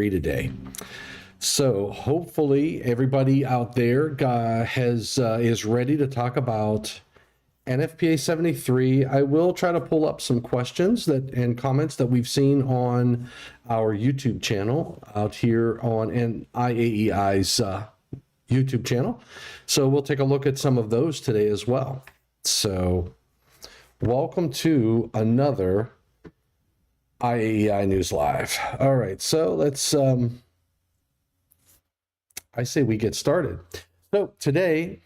73 today. So hopefully everybody out there is ready to talk about NFPA 73. I will try to pull up some questions and comments that we've seen on our YouTube channel out here on IAEI's YouTube channel. So we'll take a look at some of those today as well. So welcome to another IAEI News Live. All right, so let's, I say we get started. So today,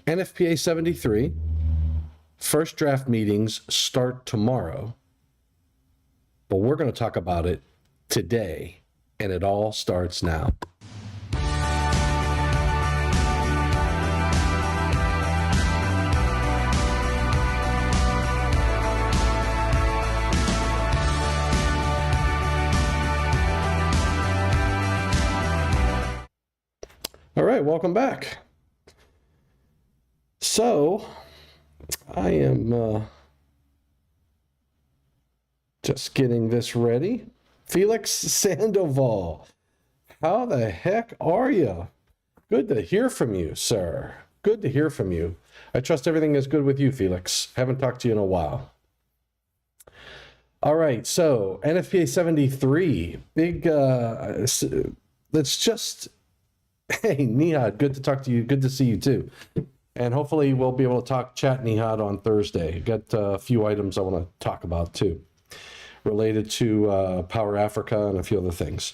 NFPA 73, first draft meetings start tomorrow, but we're going to talk about it today, and it all starts now. All right, welcome back. So, I am just getting this ready. Felix Sandoval, how the heck are you? Good to hear from you, sir. Good to hear from you. I trust everything is good with you, Felix. Haven't talked to you in a while. All right, so NFPA 73, big, let's just, hey, Nihad, good to talk to you. Good to see you too. And hopefully we'll be able to chat Nihad on Thursday. Got a few items I want to talk about too, related to Power Africa and a few other things.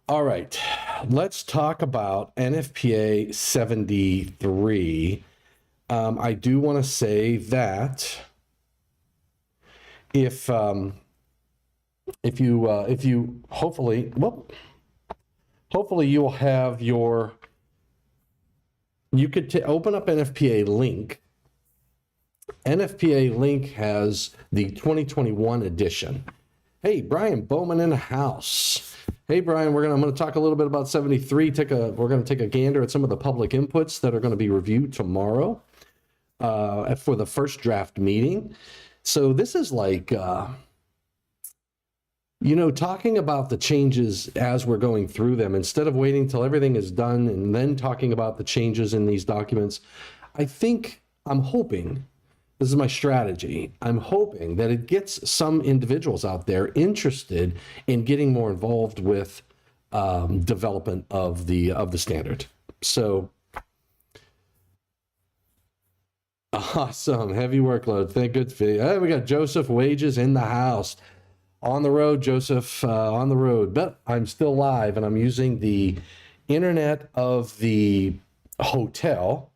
All right, let's talk about NFPA 73. I do want to say that if you hopefully you'll have your, you could open up NFPA Link. NFPA Link has the 2021 edition. Hey, Brian Bowman in the house. Hey, Brian, I'm going to talk a little bit about 73. We're going to take a gander at some of the public inputs that are going to be reviewed tomorrow for the first draft meeting. So this is like, talking about the changes as we're going through them, instead of waiting till everything is done and then talking about the changes in these documents, I'm hoping, this is my strategy, I'm hoping that it gets some individuals out there interested in getting more involved with development of the standard. So, awesome, heavy workload, thank goodness. Hey, we got Joseph Wages in the house. On the road, Joseph, on the road, but I'm still live and I'm using the internet of the hotel.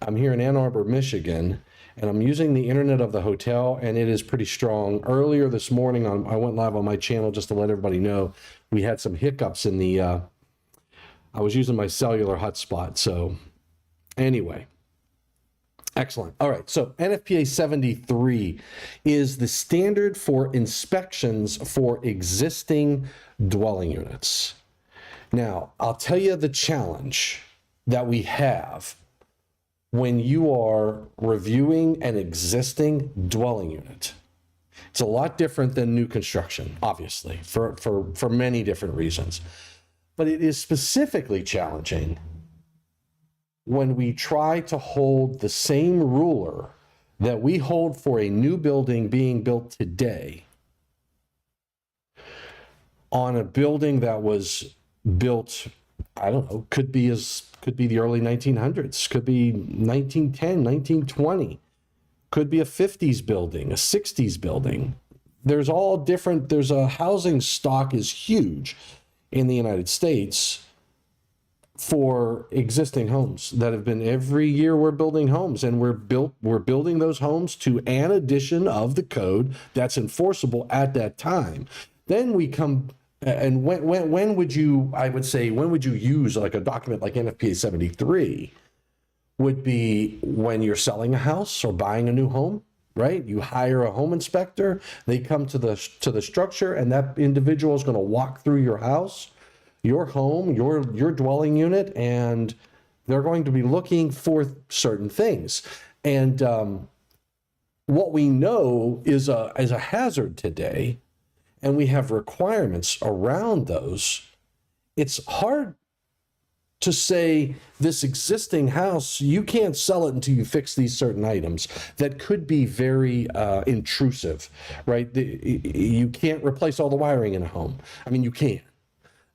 I'm here in Ann Arbor, Michigan, and I'm using the internet of the hotel, and it is pretty strong. Earlier this morning, I went live on my channel just to let everybody know we had some hiccups in the, I was using my cellular hotspot. So anyway. Excellent. All right. So NFPA 73 is the standard for inspections for existing dwelling units. Now, I'll tell you the challenge that we have when you are reviewing an existing dwelling unit. It's a lot different than new construction, obviously, for many different reasons. But it is specifically challenging when we try to hold the same ruler that we hold for a new building being built today on a building that was built, I don't know, could be the early 1900s, could be 1910, 1920, could be a 50s building, a 60s building. There's all different, there's a housing stock is huge in the United States for existing homes that have been, every year we're building homes, and we're building those homes to an edition of the code that's enforceable at that time. Then we come, and when would you, I would say, when would you use like a document like NFPA 73? Would be when you're selling a house or buying a new home, right? You hire a home inspector, they come to the structure, and that individual is going to walk through your house, your home, your dwelling unit, and they're going to be looking for certain things. And what we know is a hazard today, and we have requirements around those, it's hard to say this existing house, you can't sell it until you fix these certain items that could be very intrusive, right? You can't replace all the wiring in a home. I mean, you can,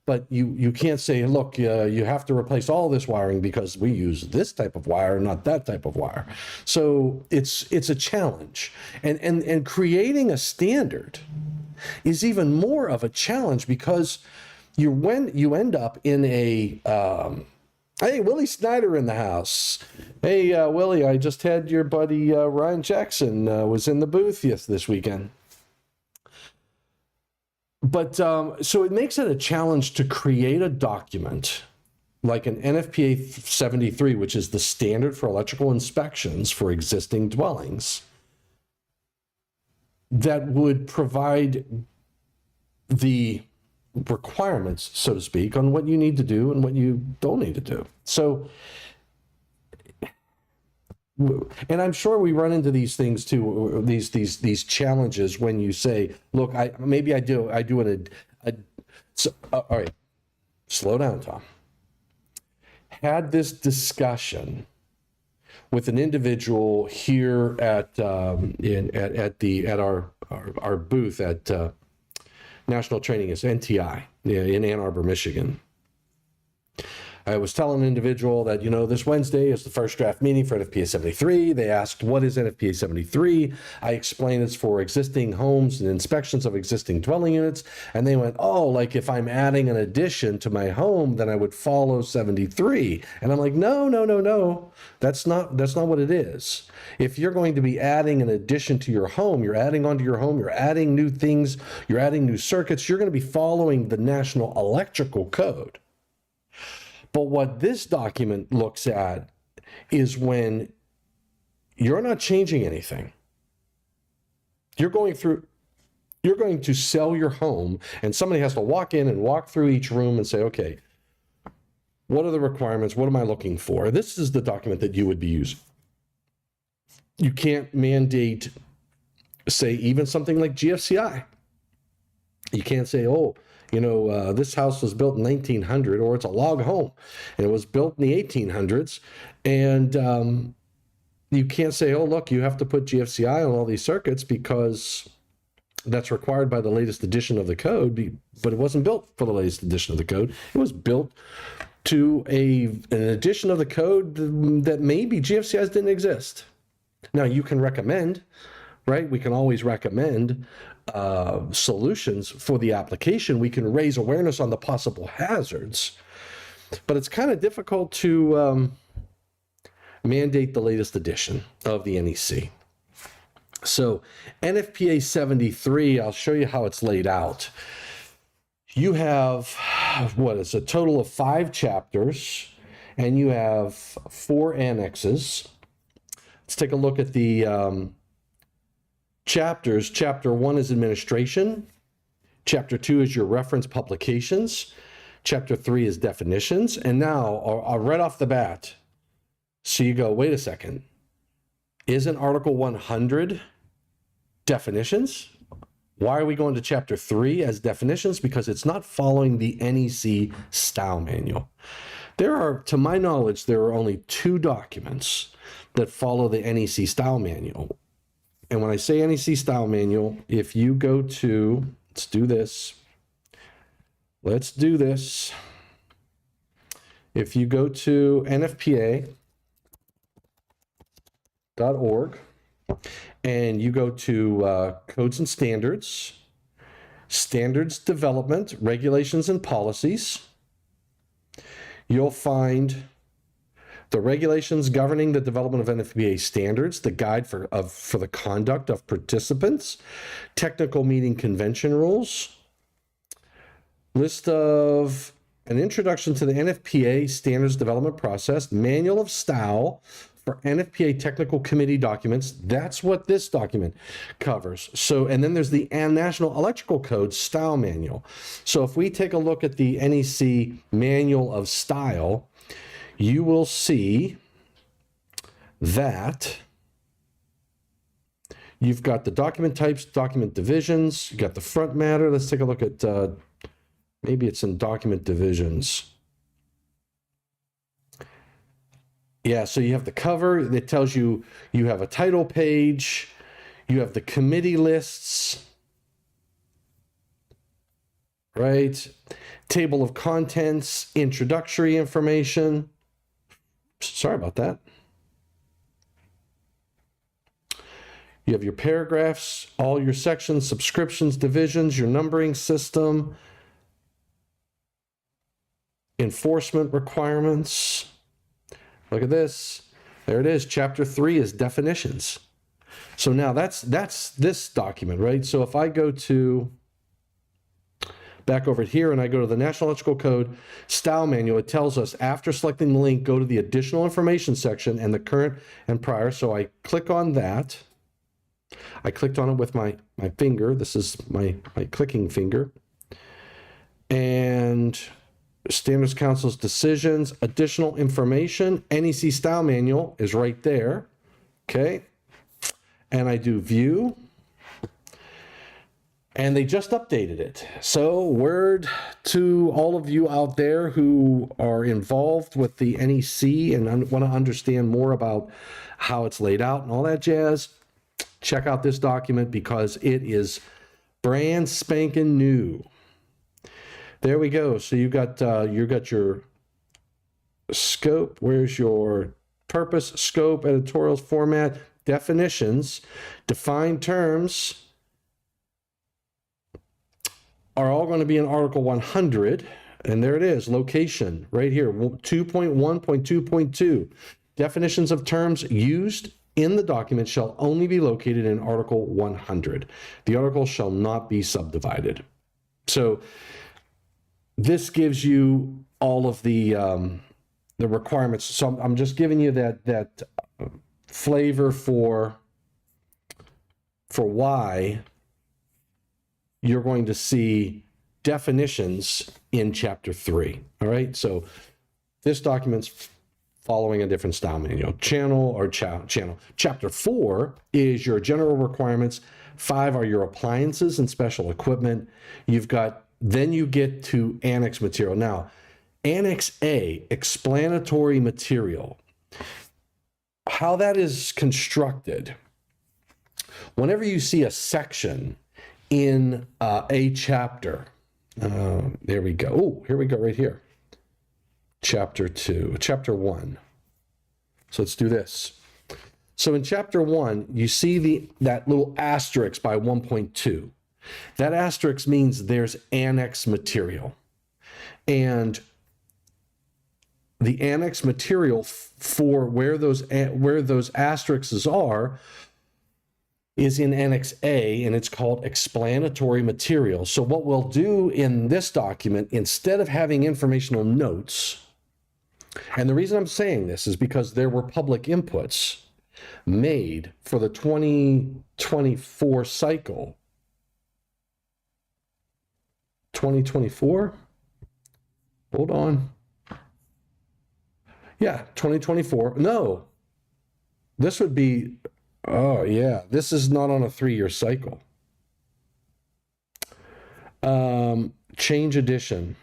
but you can't say, look, you have to replace all this wiring because we use this type of wire, not that type of wire. So it's a challenge. And creating a standard is even more of a challenge, because you end up in a, hey, Willie Snyder in the house. Hey, Willie, I just had your buddy Ryan Jackson was in the booth this weekend. But so it makes it a challenge to create a document like an NFPA 73, which is the standard for electrical inspections for existing dwellings, that would provide the requirements, so to speak, on what you need to do and what you don't need to do. So, and I'm sure we run into these things too, these challenges when you say, look, I do all right, slow down, Tom. Had this discussion with an individual here at our booth at National Training is NTI in Ann Arbor, Michigan. I was telling an individual that, this Wednesday is the first draft meeting for NFPA 73. They asked, what is NFPA 73? I explained it's for existing homes and inspections of existing dwelling units. And they went, oh, like if I'm adding an addition to my home, then I would follow 73. And I'm like, no. That's not what it is. If you're going to be adding an addition to your home, you're adding onto your home, you're adding new things, you're adding new circuits, you're going to be following the National Electrical Code. But what this document looks at is when you're not changing anything. You're going to sell your home, and somebody has to walk in and walk through each room and say, okay, what are the requirements? What am I looking for? This is the document that you would be using. You can't mandate, say, even something like GFCI. You can't say, this house was built in 1900, or it's a log home and it was built in the 1800s. And you can't say, oh, look, you have to put GFCI on all these circuits because that's required by the latest edition of the code. But it wasn't built for the latest edition of the code. It was built to an edition of the code that maybe GFCIs didn't exist. Now, you can recommend, right? We can always recommend solutions for the application. We can raise awareness on the possible hazards, but it's kind of difficult to mandate the latest edition of the NEC. So NFPA 73, I'll show you how it's laid out. You have, it's a total of 5 chapters, and you have 4 annexes. Let's take a look at the chapters. Chapter 1 is administration. Chapter 2 is your reference publications. Chapter 3 is definitions. And now, right off the bat, so you go, wait a second, isn't Article 100 definitions? Why are we going to Chapter 3 as definitions? Because it's not following the NEC style manual. To my knowledge, there are only 2 documents that follow the NEC style manual. And when I say NEC style manual, if you go to, let's do this. If you go to NFPA.org and you go to codes and standards, standards development, regulations and policies, you'll find the regulations governing the development of NFPA standards, the guide for the conduct of participants, technical meeting convention rules, list of an introduction to the NFPA standards development process, manual of style for NFPA technical committee documents. That's what this document covers. So, and then there's the National Electrical Code style manual. So if we take a look at the NEC manual of style, you will see that You've got the document types, document divisions. You got the front matter. Let's take a look at, maybe it's in document divisions. Yeah, so you have the cover that tells you you have a title page, you have the committee lists, right? Table of contents, introductory information. Sorry about that. You have your paragraphs, all your sections, subscriptions, divisions, your numbering system, enforcement requirements. Look at this. There it is. Chapter 3 is definitions. So now that's this document, right? So if I go to back over here and I go to the National Electrical Code Style Manual, it tells us after selecting the link, go to the additional information section and the current and prior. So I click on that. I clicked on it with my finger. This is my clicking finger. And Standards Council's decisions, additional information, NEC Style Manual is right there. Okay. And I do view. And they just updated it. So word to all of you out there who are involved with the NEC and want to understand more about how it's laid out and all that jazz, check out this document because it is brand spanking new. There we go. So you got your scope. Where's your purpose, scope, editorials, format, definitions, defined terms are all going to be in Article 100. And there it is, location right here, 2.1.2.2. Definitions of terms used in the document shall only be located in Article 100. The article shall not be subdivided. So this gives you all of the requirements. So I'm just giving you that flavor for why you're going to see definitions in Chapter 3. All right. So this document's following a different style manual. Channel. Chapter 4 is your general requirements. 5 are your appliances and special equipment. Then you get to annex material. Now, Annex A, explanatory material. How that is constructed. Whenever you see a section in a chapter, there we go. Oh, here we go right here. Chapter 1. So let's do this. So in Chapter 1, you see that little asterisk by 1.2. That asterisk means there's annex material. And the annex material for where those asterisks are is in Annex A, and it's called explanatory material. So what we'll do in this document, instead of having informational notes, and the reason I'm saying this is because there were public inputs made for the 2024 cycle. 2024? Hold on. Yeah, 2024. No. This would be, oh yeah, this is not on a 3-year cycle. Change edition.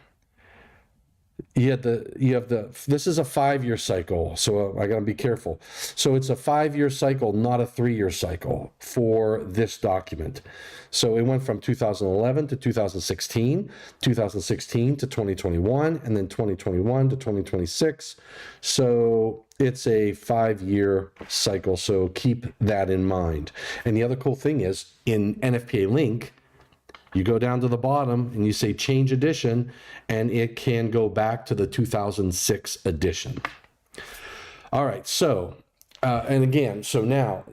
This is a 5-year cycle, so I got to be careful. So it's a 5-year cycle, not a 3-year cycle for this document. So it went from 2011 to 2016, 2016 to 2021, and then 2021 to 2026. So it's a 5-year cycle, so keep that in mind. And the other cool thing is, in NFPA Link, you go down to the bottom and you say change edition, and it can go back to the 2006 edition. All right, so, and again, so now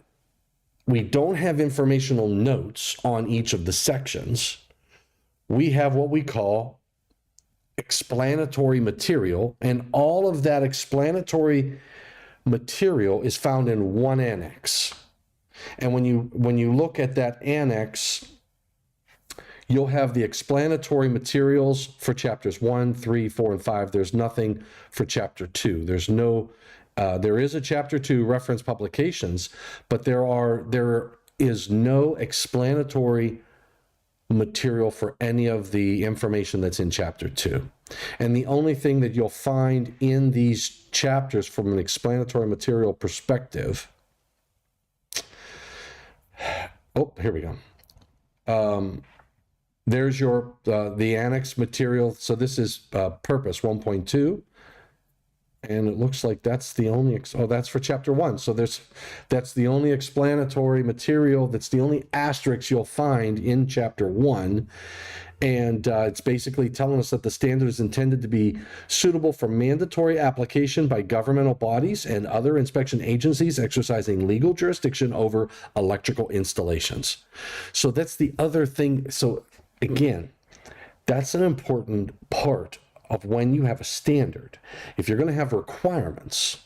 we don't have informational notes on each of the sections. We have what we call explanatory material, and all of that explanatory material is found in one annex. And when you look at that annex, you'll have the explanatory materials for chapters 1, 3, 4, and 5. There's nothing for chapter 2. There's no, there is a chapter 2 reference publications, but there is no explanatory material for any of the information that's in chapter 2. And the only thing that you'll find in these chapters from an explanatory material perspective, oh, here we go. There's your the annex material. So this is purpose 1.2. And it looks like that's the only, oh, that's for chapter 1. So that's the only explanatory material, that's the only asterisk you'll find in chapter 1. And it's basically telling us that the standard is intended to be suitable for mandatory application by governmental bodies and other inspection agencies exercising legal jurisdiction over electrical installations. So that's the other thing. So again, that's an important part of when you have a standard. If you're going to have requirements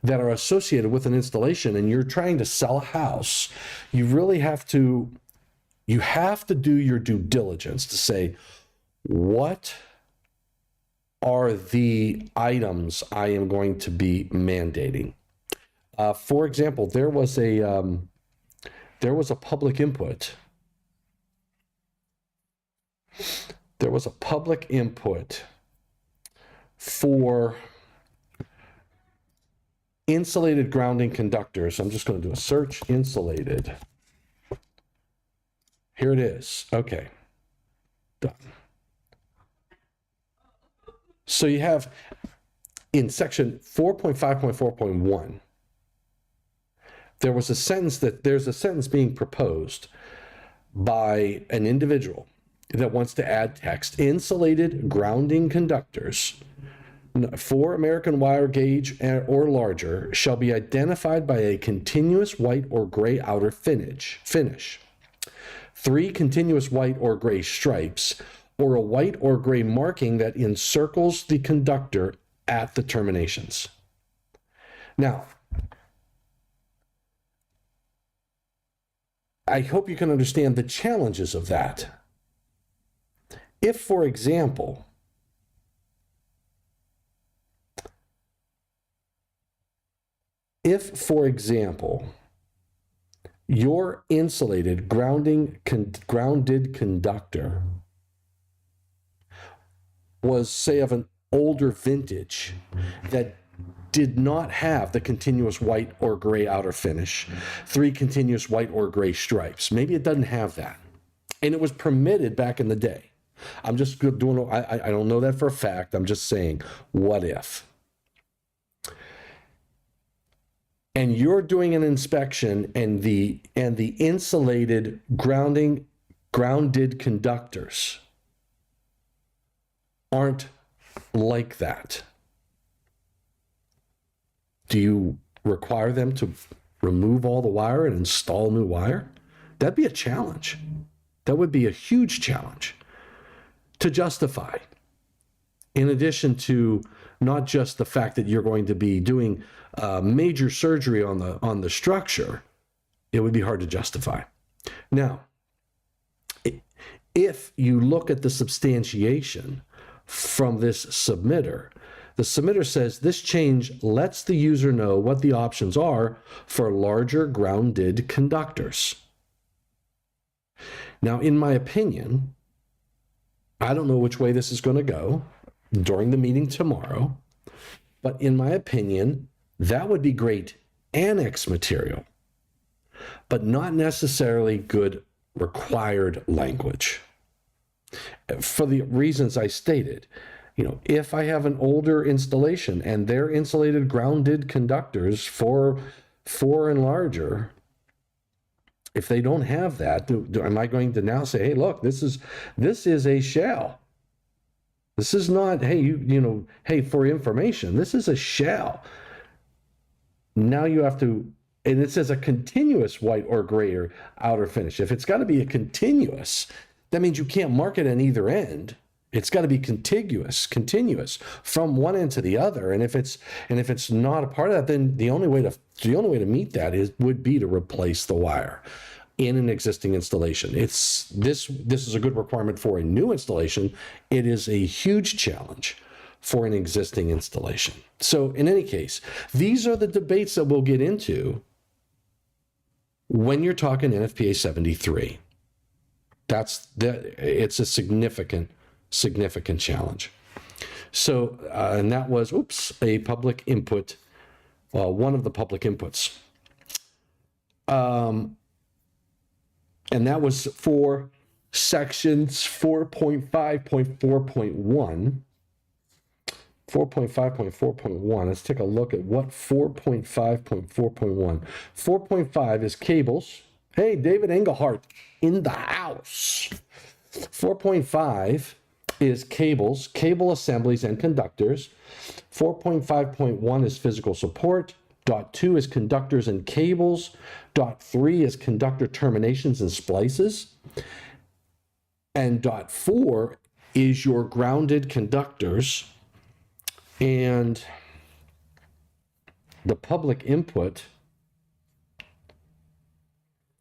that are associated with an installation and you're trying to sell a house, you really have to, do your due diligence to say, what are the items I am going to be mandating? For example, there was a public input. There was a public input for insulated grounding conductors. I'm just going to do a search, insulated. Here it is. Okay, done. So you have in section 4.5.4.1, there's a sentence being proposed by an individual that wants to add text: insulated grounding conductors for American wire gauge or larger shall be identified by a continuous white or gray outer finish, 3 continuous white or gray stripes, or a white or gray marking that encircles the conductor at the terminations. Now, I hope you can understand the challenges of that. If, for example, your insulated grounded conductor was, say, of an older vintage that did not have the continuous white or gray outer finish, 3 continuous white or gray stripes. Maybe it doesn't have that. And it was permitted back in the day. I'm just doing, I don't know that for a fact. I'm just saying, what if? And you're doing an inspection and the insulated grounded conductors aren't like that. Do you require them to remove all the wire and install new wire? That'd be a challenge. That would be a huge challenge to justify. In addition to not just the fact that you're going to be doing major surgery on the structure, it would be hard to justify. Now, if you look at the substantiation from this submitter, the submitter says this change lets the user know what the options are for larger grounded conductors. Now, in my opinion, I don't know which way this is going to go during the meeting tomorrow, but in my opinion, that would be great annex material, but not necessarily good required language. For the reasons I stated, if I have an older installation and they're insulated grounded conductors for 4 and larger, if they don't have that, am I going to now say, hey, look, this is a shall. This is not, hey, hey, for information, this is a shall. Now you have to, and it says a continuous white or gray or outer finish. If it's got to be a continuous, that means you can't mark it on either end. It's got to be continuous from one end to the other. And if it's not a part of that, then the only way to meet that would be to replace the wire in an existing installation. This is a good requirement for a new installation. It is a huge challenge for an existing installation. So in any case, these are the debates that we'll get into When you're talking NFPA 73, it's a significant challenge. So, and that was, a public input, one of the public inputs. And that was for sections 4.5.4.1. 4.5.4.1. Let's take a look at what 4.5.4.1. 4.5 is cables. Hey, David Engelhart in the house. 4.5 is cables, cable assemblies, and conductors. 4.5.1 is physical support. Dot 2 is conductors and cables. Dot 3 is conductor terminations and splices. And dot 4 is your grounded conductors. And the public input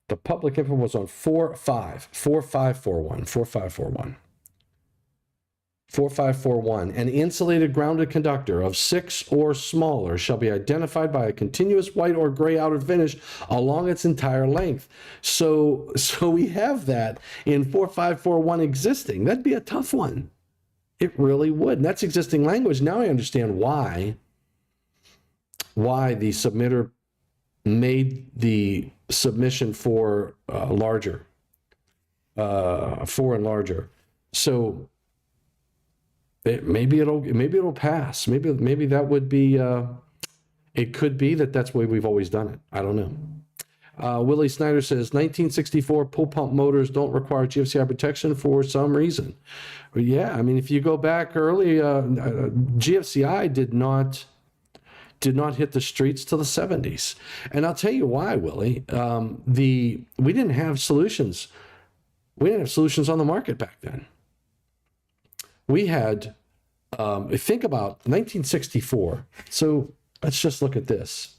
was on 4541. An insulated grounded conductor of 6 or smaller shall be identified by a continuous white or gray outer finish along its entire length. So we have that in 4541 existing. That'd be a tough one. It really would. And that's existing language. Now I understand why the submitter made the submission for larger, 4 and larger. So maybe it'll pass. Maybe that would be. It could be that's the way we've always done it. I don't know. Willie Snyder says 1964 pull pump motors don't require GFCI protection for some reason. Well, yeah, I mean, if you go back early, GFCI did not hit the streets till the 70s, and I'll tell you why, Willie. We didn't have solutions. We didn't have solutions on the market back then. We had think about 1964. So let's just look at this.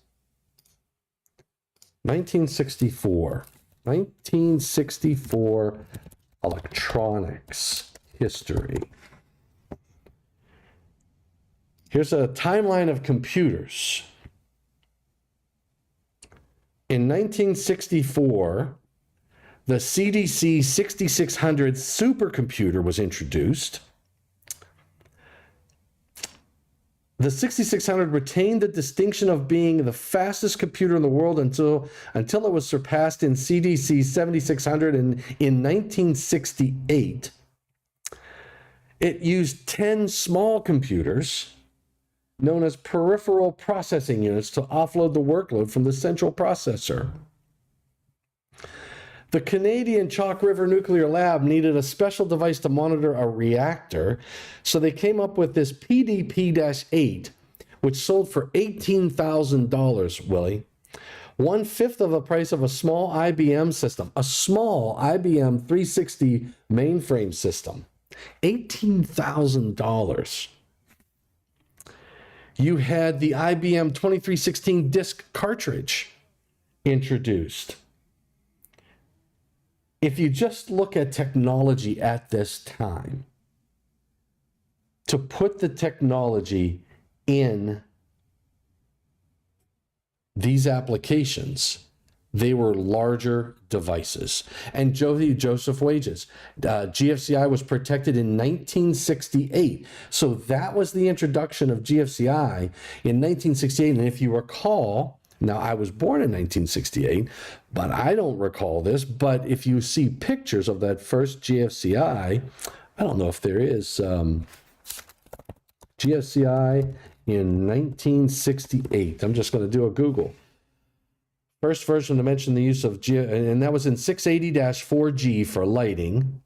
1964 electronics history. Here's a timeline of computers. In 1964, the CDC 6600 supercomputer was introduced. The 6600 retained the distinction of being the fastest computer in the world until it was surpassed in CDC 7600 in 1968. It used 10 small computers known as peripheral processing units to offload the workload from the central processor. The Canadian Chalk River Nuclear Lab needed a special device to monitor a reactor, so they came up with this PDP-8, which sold for $18,000, Willie. 1/5 of the price of a small IBM system, a small IBM 360 mainframe system. $18,000. You had the IBM 2316 disk cartridge introduced. If you just look at technology at this time, to put the technology in these applications, they were larger devices. And Joseph Wages, GFCI was protected in 1968. So that was the introduction of GFCI in 1968. And if you recall, now, I was born in 1968, but I don't recall this. But if you see pictures of that first GFCI, I don't know if there is GFCI in 1968. I'm just going to do a Google. First version to mention the use of and that was in 680-4G for lighting.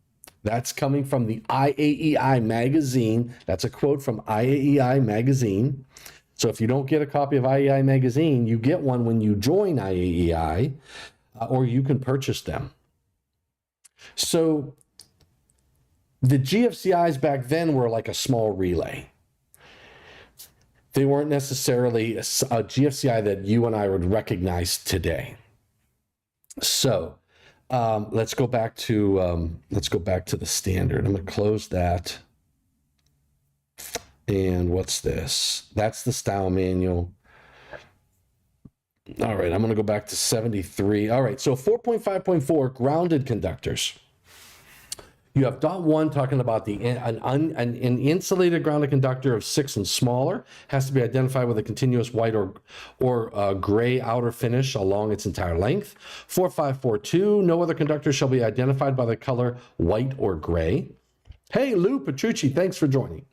That's coming from the IAEI magazine. That's a quote from IAEI magazine. So if you don't get a copy of IAEI magazine, you get one when you join IAEI, or you can purchase them. So the GFCIs back then were like a small relay. They weren't necessarily a GFCI that you and I would recognize today. So let's go back to the standard. I'm going to close that. And what's this? That's the style manual. All right, I'm going to go back to 73. All right, so 4.5.4, grounded conductors. You have dot one talking about an insulated grounded conductor of 6 and smaller has to be identified with a continuous white or gray outer finish along its entire length. 4542, no other conductor shall be identified by the color white or gray. Hey, Lou Petrucci, thanks for joining.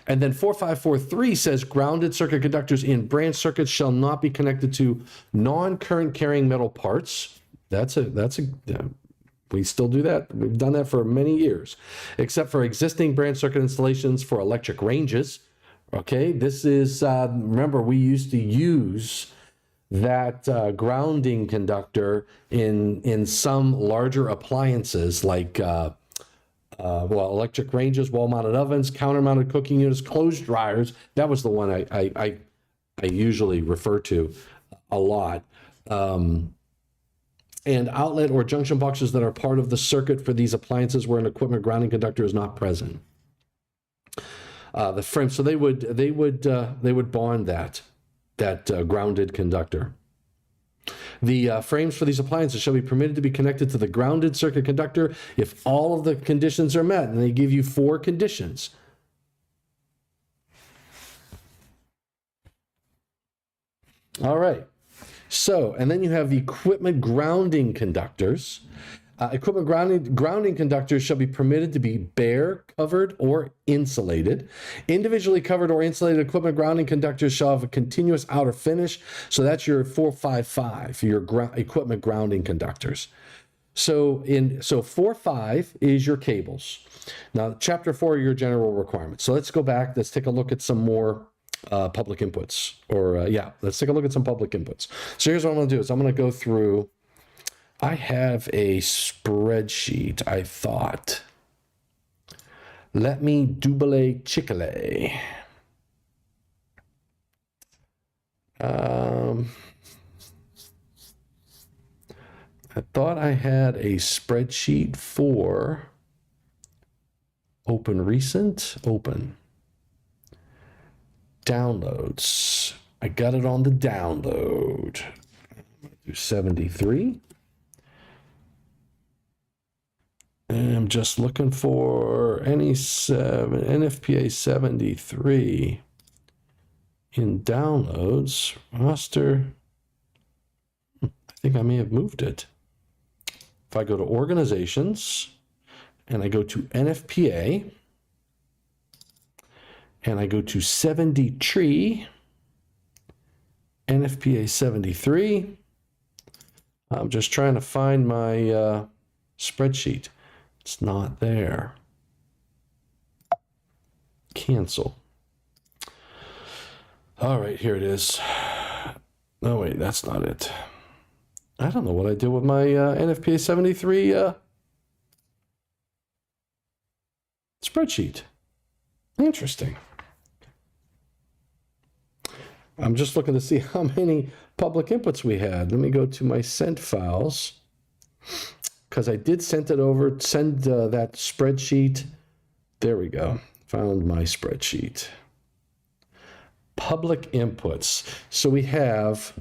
And then 4543 says grounded circuit conductors in branch circuits shall not be connected to non-current carrying metal parts. We still do that. We've done that for many years, except for existing branch circuit installations for electric ranges. Okay, this is, remember, we used to use that grounding conductor in some larger appliances like, electric ranges, wall-mounted ovens, counter-mounted cooking units, clothes dryers. That was the one I usually refer to a lot. And outlet or junction boxes that are part of the circuit for these appliances where an equipment grounding conductor is not present. The frame, so they would bond that grounded conductor. The frames for these appliances shall be permitted to be connected to the grounded circuit conductor if all of the conditions are met, and they give you 4 conditions. All right. So, and then you have the equipment grounding conductors. Equipment grounding conductors shall be permitted to be bare, covered, or insulated. Individually covered or insulated equipment grounding conductors shall have a continuous outer finish. So that's your 455, your equipment grounding conductors. So 4.5 is your cables. Now, chapter 4 are your general requirements. So let's go back. Let's take a look at some more public inputs, let's take a look at some public inputs. So here's what I'm going to do is I'm going to go through. I have a spreadsheet, I thought. Let me double chickle. I thought I had a spreadsheet for open downloads. I got it on the download. Do 73. And I'm just looking for any NFPA 73 in downloads. Roster. I think I may have moved it. If I go to organizations and I go to NFPA, and I go to 73, NFPA 73. I'm just trying to find my spreadsheet. It's not there. Cancel. All right, here it is. No, wait, that's not it. I don't know what I did with my NFPA 73 spreadsheet. Interesting. I'm just looking to see how many public inputs we had. Let me go to my sent files, because I did send that spreadsheet. There we go. Found my spreadsheet. Public inputs. So we have,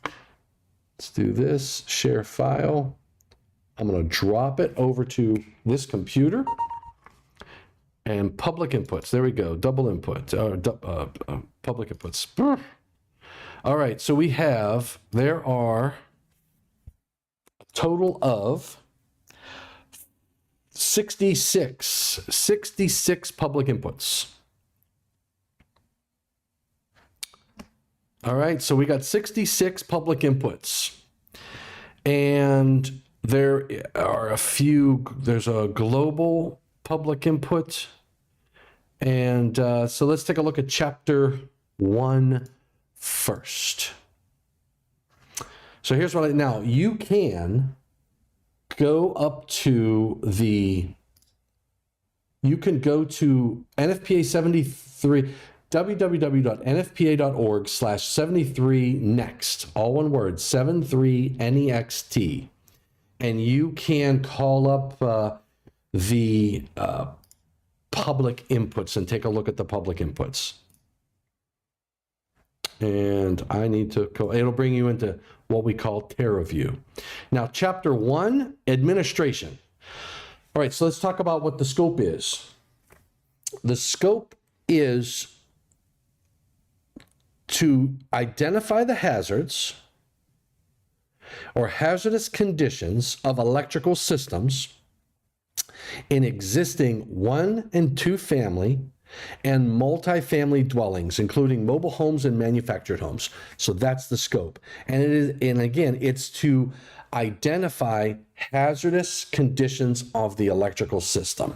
let's do this, share file. I'm going to drop it over to this computer. And public inputs, there we go, double input, public inputs. All right, so there are a total of 66 public inputs. All right, so we got 66 public inputs. And there are there's a global public input. And so let's take a look at chapter 1 first. So here's what now you can go up to you can go to NFPA 73, www.nfpa.org/73next, all one word, 73next. And you can call up the public inputs and take a look at the public inputs. And I need to go, it'll bring you into what we call TerraView. Now, chapter 1, administration. All right, so let's talk about what the scope is. The scope is to identify the hazards or hazardous conditions of electrical systems in existing 1 and 2 family and multifamily dwellings, including mobile homes and manufactured homes. So that's the scope. And it is, and again, it's to identify hazardous conditions of the electrical system.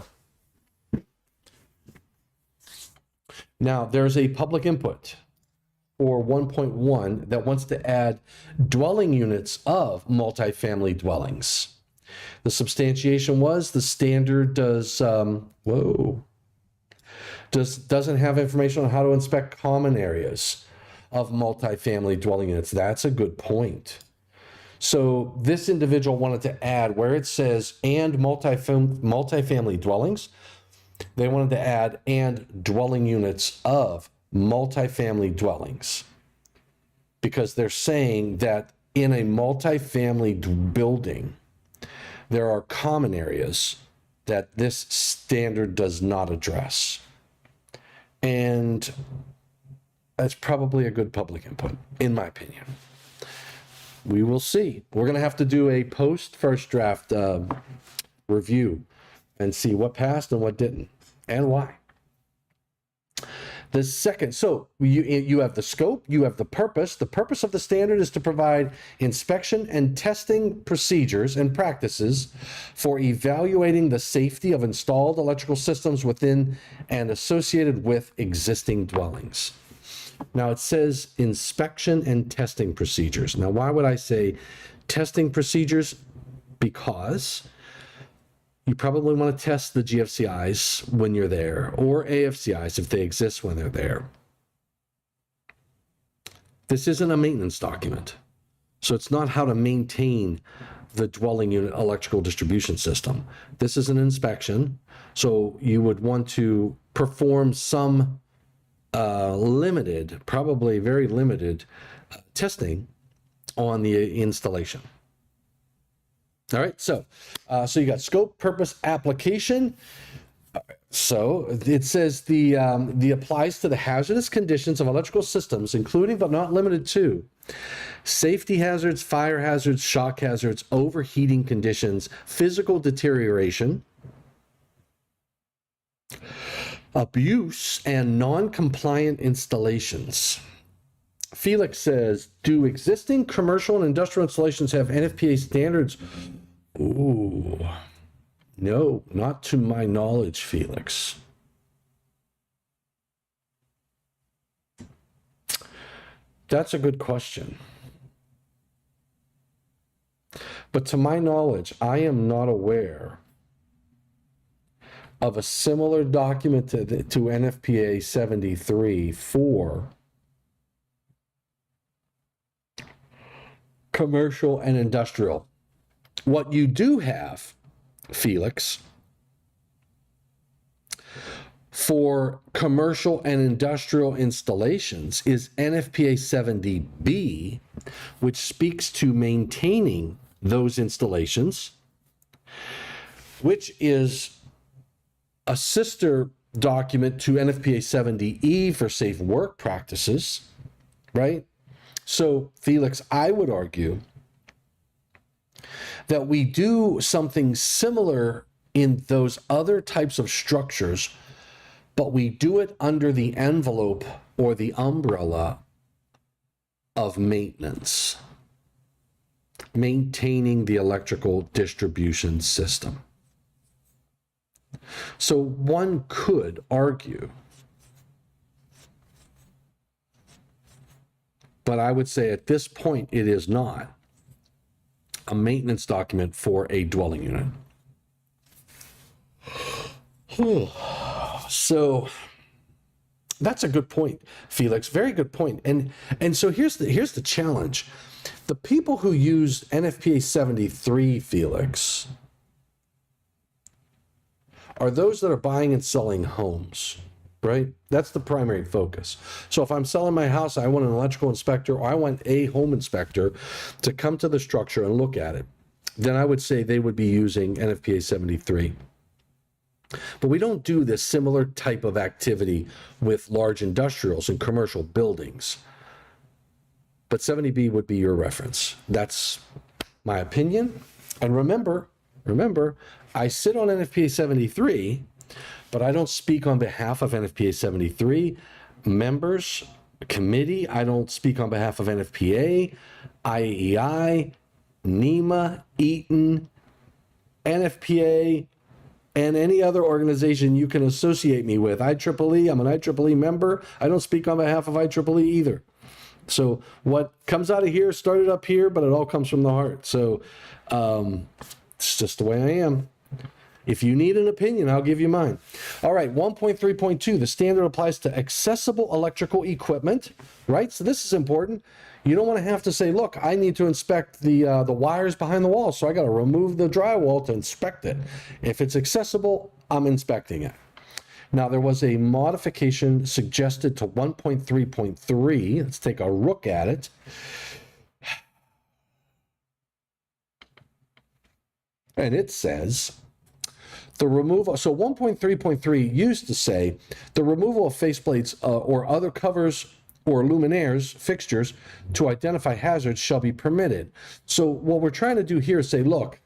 Now, there's a public input for 1.1 that wants to add dwelling units of multifamily dwellings. The substantiation was the standard doesn't have information on how to inspect common areas of multifamily dwelling units. That's a good point. So this individual wanted to add where it says and multifamily dwellings, they wanted to add and dwelling units of multifamily dwellings, because they're saying that in a multifamily building, there are common areas that this standard does not address. And that's probably a good public input, in my opinion. We will see. We're going to have to do a post first draft review and see what passed and what didn't and why. The second, so you have the scope, you have the purpose. The purpose of the standard is to provide inspection and testing procedures and practices for evaluating the safety of installed electrical systems within and associated with existing dwellings. Now it says inspection and testing procedures. Now, why would I say testing procedures? Because you probably want to test the GFCIs when you're there, or AFCIs if they exist when they're there. This isn't a maintenance document. So it's not how to maintain the dwelling unit electrical distribution system. This is an inspection. So you would want to perform some limited, probably very limited testing on the installation. All right, so you got scope, purpose, application. So it says the applies to the hazardous conditions of electrical systems, including but not limited to safety hazards, fire hazards, shock hazards, overheating conditions, physical deterioration, abuse, and non-compliant installations. Felix says, do existing commercial and industrial installations have NFPA standards? Ooh, no, not to my knowledge, Felix. That's a good question. But to my knowledge, I am not aware of a similar document to NFPA 73 for commercial and industrial. What you do have, Felix, for commercial and industrial installations is NFPA 70B, which speaks to maintaining those installations, which is a sister document to NFPA 70E for safe work practices, right? So, Felix, I would argue that we do something similar in those other types of structures, but we do it under the envelope or the umbrella of maintenance, maintaining the electrical distribution system. So one could argue, but I would say at this point it is not a maintenance document for a dwelling unit. So that's a good point, Felix. Very good point. And so here's the challenge. The people who use NFPA 73, Felix, are those that are buying and selling homes. right? That's the primary focus. So if I'm selling my house, I want an electrical inspector, or I want a home inspector to come to the structure and look at it, then I would say they would be using NFPA 73. But we don't do this similar type of activity with large industrials and commercial buildings. But 70B would be your reference. That's my opinion. And remember, I sit on NFPA 73, but I don't speak on behalf of NFPA 73 members, committee. I don't speak on behalf of NFPA, IAEI, NEMA, Eaton, NFPA, and any other organization you can associate me with. IEEE, I'm an IEEE member. I don't speak on behalf of IEEE either. So what comes out of here started up here, but it all comes from the heart. So it's just the way I am. If you need an opinion, I'll give you mine. All right, 1.3.2, the standard applies to accessible electrical equipment, right? So this is important. You don't want to have to say, look, I need to inspect the wires behind the wall, so I got to remove the drywall to inspect it. If it's accessible, I'm inspecting it. Now, there was a modification suggested to 1.3.3. Let's take a look at it. And it says, the removal, so 1.3.3 used to say the removal of faceplates or other covers or luminaires, fixtures, to identify hazards shall be permitted. So what we're trying to do here is say, look,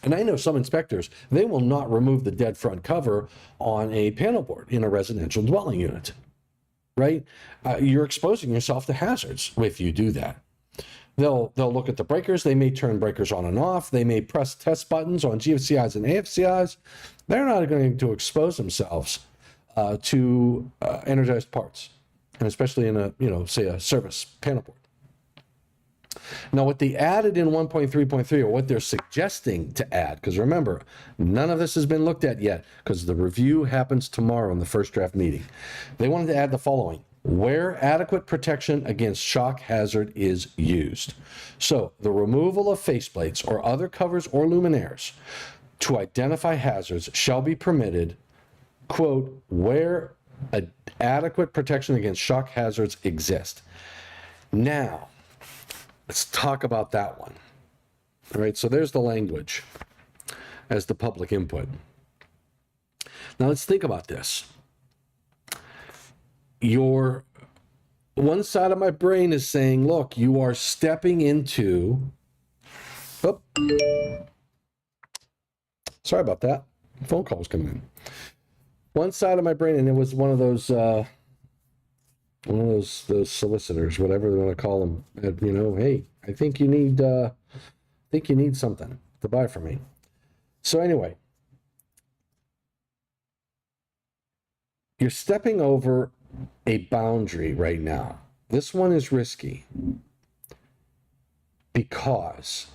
and I know some inspectors, they will not remove the dead front cover on a panel board in a residential dwelling unit, right? You're exposing yourself to hazards if you do that. They'll look at the breakers. They may turn breakers on and off. They may press test buttons on GFCIs and AFCIs. They're not going to expose themselves to energized parts, and especially in a, say a service panel board. Now, what they added in 1.3.3, or what they're suggesting to add, because remember, none of this has been looked at yet, because the review happens tomorrow in the first draft meeting. They wanted to add the following: where adequate protection against shock hazard is used. So the removal of faceplates or other covers or luminaires to identify hazards shall be permitted, quote, where adequate protection against shock hazards exist. Now, let's talk about that one. All right, so there's the language as the public input. Now let's think about this. Your one side of my brain is saying, look, you are stepping into, oh, sorry about that. Phone call was coming in. One side of my brain, and it was one of those solicitors, whatever they want to call them. You know, hey, I think you need something to buy from me. So anyway, you're stepping over a boundary right now. This one is risky because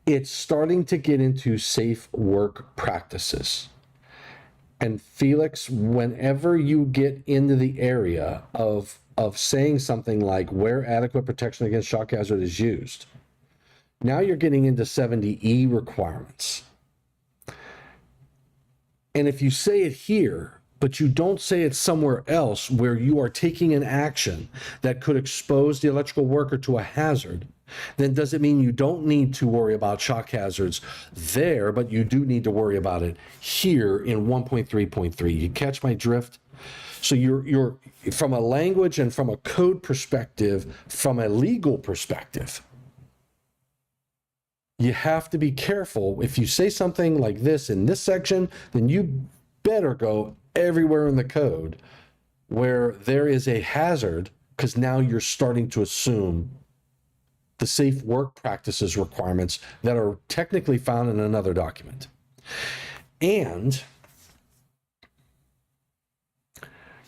it's starting to get into safe work practices. And Felix, whenever you get into the area of saying something like where adequate protection against shock hazard is used, now you're getting into 70E requirements. And if you say it here, but you don't say it somewhere else where you are taking an action that could expose the electrical worker to a hazard, then does it mean you don't need to worry about shock hazards there, but you do need to worry about it here in 1.3.3? You catch my drift? So you're from a language and from a code perspective, from a legal perspective, you have to be careful. If you say something like this in this section, then you better go everywhere in the code where there is a hazard, because now you're starting to assume the safe work practices requirements that are technically found in another document. And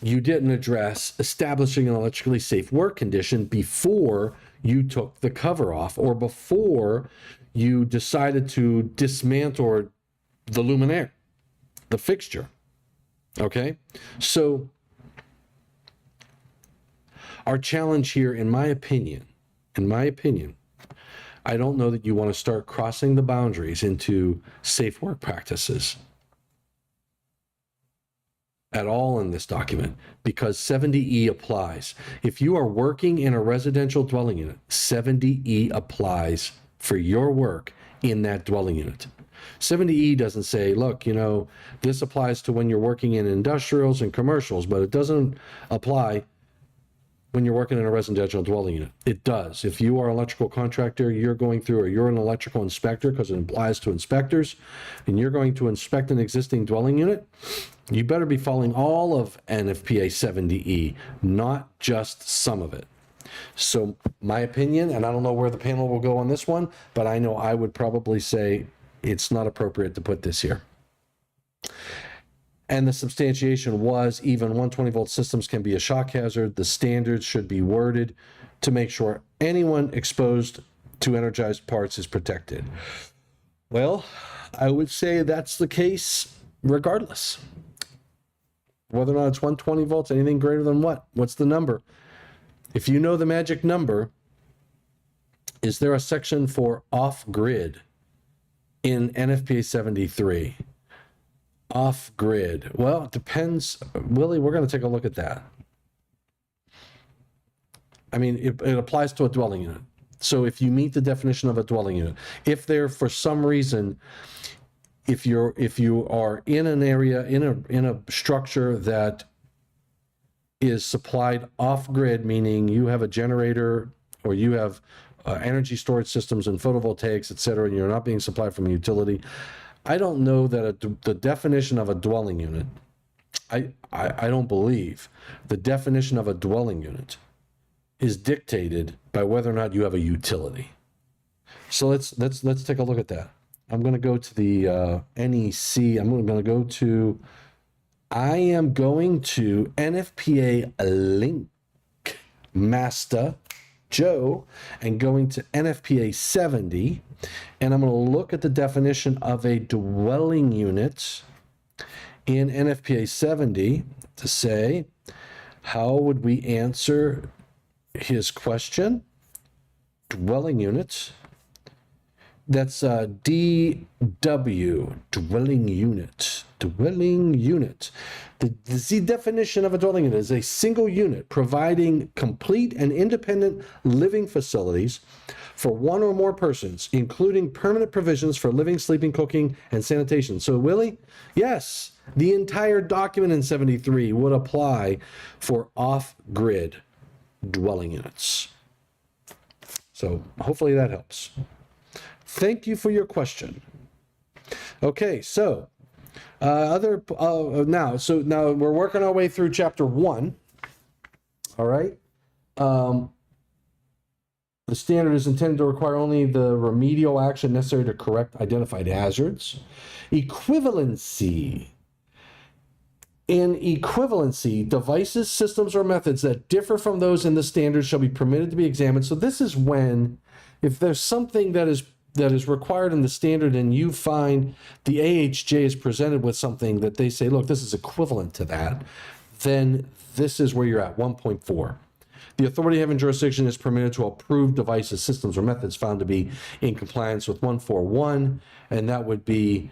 you didn't address establishing an electrically safe work condition before you took the cover off or before you decided to dismantle the luminaire, the fixture. Okay, so our challenge here, in my opinion, I don't know that you want to start crossing the boundaries into safe work practices. at all in this document because 70E applies. If you are working in a residential dwelling unit, 70E applies for your work in that dwelling unit. 70E doesn't say, look, this applies to when you're working in industrials and commercials, but it doesn't apply when you're working in a residential dwelling unit. It does. If you are an electrical contractor, you're going through, or you're an electrical inspector, because it applies to inspectors, and you're going to inspect an existing dwelling unit, you better be following all of NFPA 70E, not just some of it. So my opinion, and I don't know where the panel will go on this one, but I know I would probably say it's not appropriate to put this here. And the substantiation was even 120 volt systems can be a shock hazard. The standards should be worded to make sure anyone exposed to energized parts is protected. Well, I would say that's the case regardless. Whether or not it's 120 volts, anything greater than what? What's the number? If you know the magic number, is there a section for off-grid in NFPA 73? Off-grid. Well, it depends. Willie, we're going to take a look at that. I mean, it applies to a dwelling unit. So if you meet the definition of a dwelling unit, if there, for some reason, if you are in an area, in a structure that is supplied off-grid, meaning you have a generator or you have energy storage systems and photovoltaics, et cetera, and you're not being supplied from a utility, I don't know that the definition of a dwelling unit, I don't believe the definition of a dwelling unit is dictated by whether or not you have a utility. So let's take a look at that. I'm going to go to the NEC. I am going to NFPA link master Joe and going to NFPA 70, and I'm going to look at the definition of a dwelling unit in NFPA 70 to say, how would we answer his question? Dwelling unit. That's DW, dwelling unit. Dwelling unit. The definition of a dwelling unit is a single unit providing complete and independent living facilities for one or more persons, including permanent provisions for living, sleeping, cooking, and sanitation. So, Willie, yes, the entire document in 73 would apply for off-grid dwelling units. So hopefully that helps. Thank you for your question. Okay, so now we're working our way through chapter 1. All right. The standard is intended to require only the remedial action necessary to correct identified hazards. Equivalency. In equivalency, devices, systems, or methods that differ from those in the standard shall be permitted to be examined. So this is when, if there's something that is required in the standard and you find the AHJ is presented with something that they say, look, this is equivalent to that, then this is where you're at, 1.4. The authority having jurisdiction is permitted to approve devices, systems, or methods found to be in compliance with 141, and that would be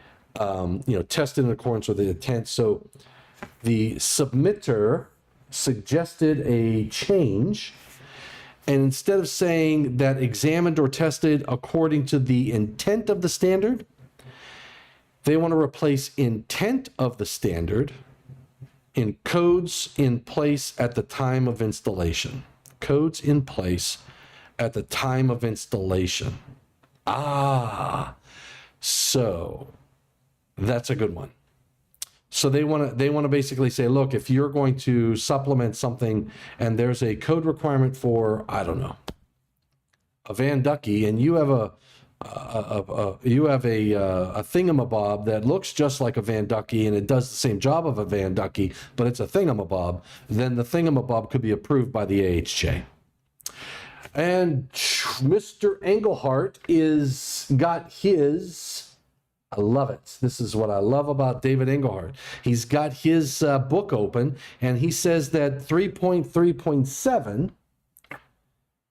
tested in accordance with the intent. So the submitter suggested a change, and instead of saying that examined or tested according to the intent of the standard, they want to replace intent of the standard in codes in place at the time of installation. Codes in place at the time of installation. So that's a good one. So they want to basically say, look, if you're going to supplement something and there's a code requirement for, I don't know, a Van Ducky, and you have a thingamabob that looks just like a Van Ducky and it does the same job of a Van Ducky, but it's a thingamabob, then the thingamabob could be approved by the AHJ. And Mr. Engelhardt got his. I love it. This is what I love about David Engelhardt. He's got his book open, and he says that 3.3.7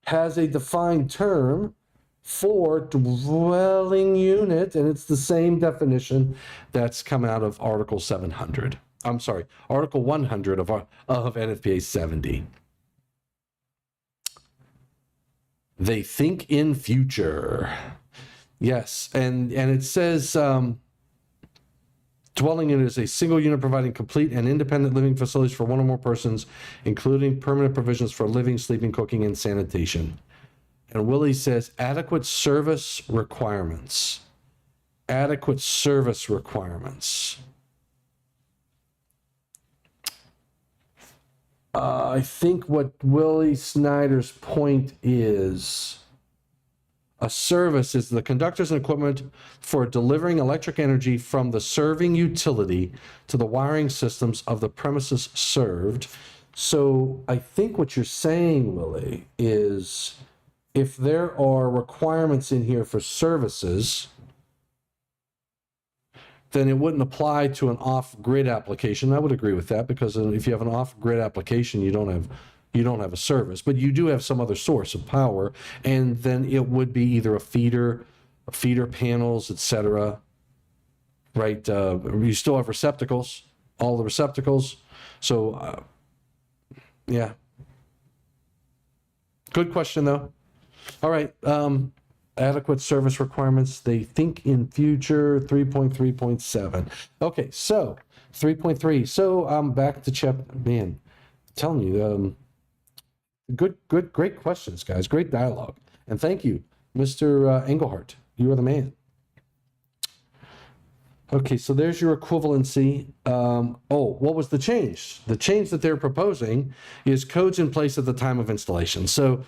has a defined term for dwelling unit, and it's the same definition that's come out of Article 700. I'm sorry, Article 100 of NFPA 70. They think in future. Yes, and it says dwelling unit is a single unit providing complete and independent living facilities for one or more persons, including permanent provisions for living, sleeping, cooking, and sanitation. And Willie says adequate service requirements. Adequate service requirements. I think what Willie Snyder's point is, a service is the conductors and equipment for delivering electric energy from the serving utility to the wiring systems of the premises served. So I think what you're saying, Willie, is if there are requirements in here for services, then it wouldn't apply to an off-grid application. I would agree with that, because if you have an off-grid application, you don't have a service, but you do have some other source of power, and then it would be either a feeder panels, etc. Right? You still have receptacles, all the receptacles. So, yeah. Good question, though. All right. Adequate service requirements. They think in future. 3.3.7. Okay, so 3.3. So I'm back to chapter. Man, I'm telling you. Great questions, guys. Great dialogue. And thank you, Mr. Engelhardt. You are the man. Okay, so there's your equivalency. What was the change? The change that they're proposing is codes in place at the time of installation. So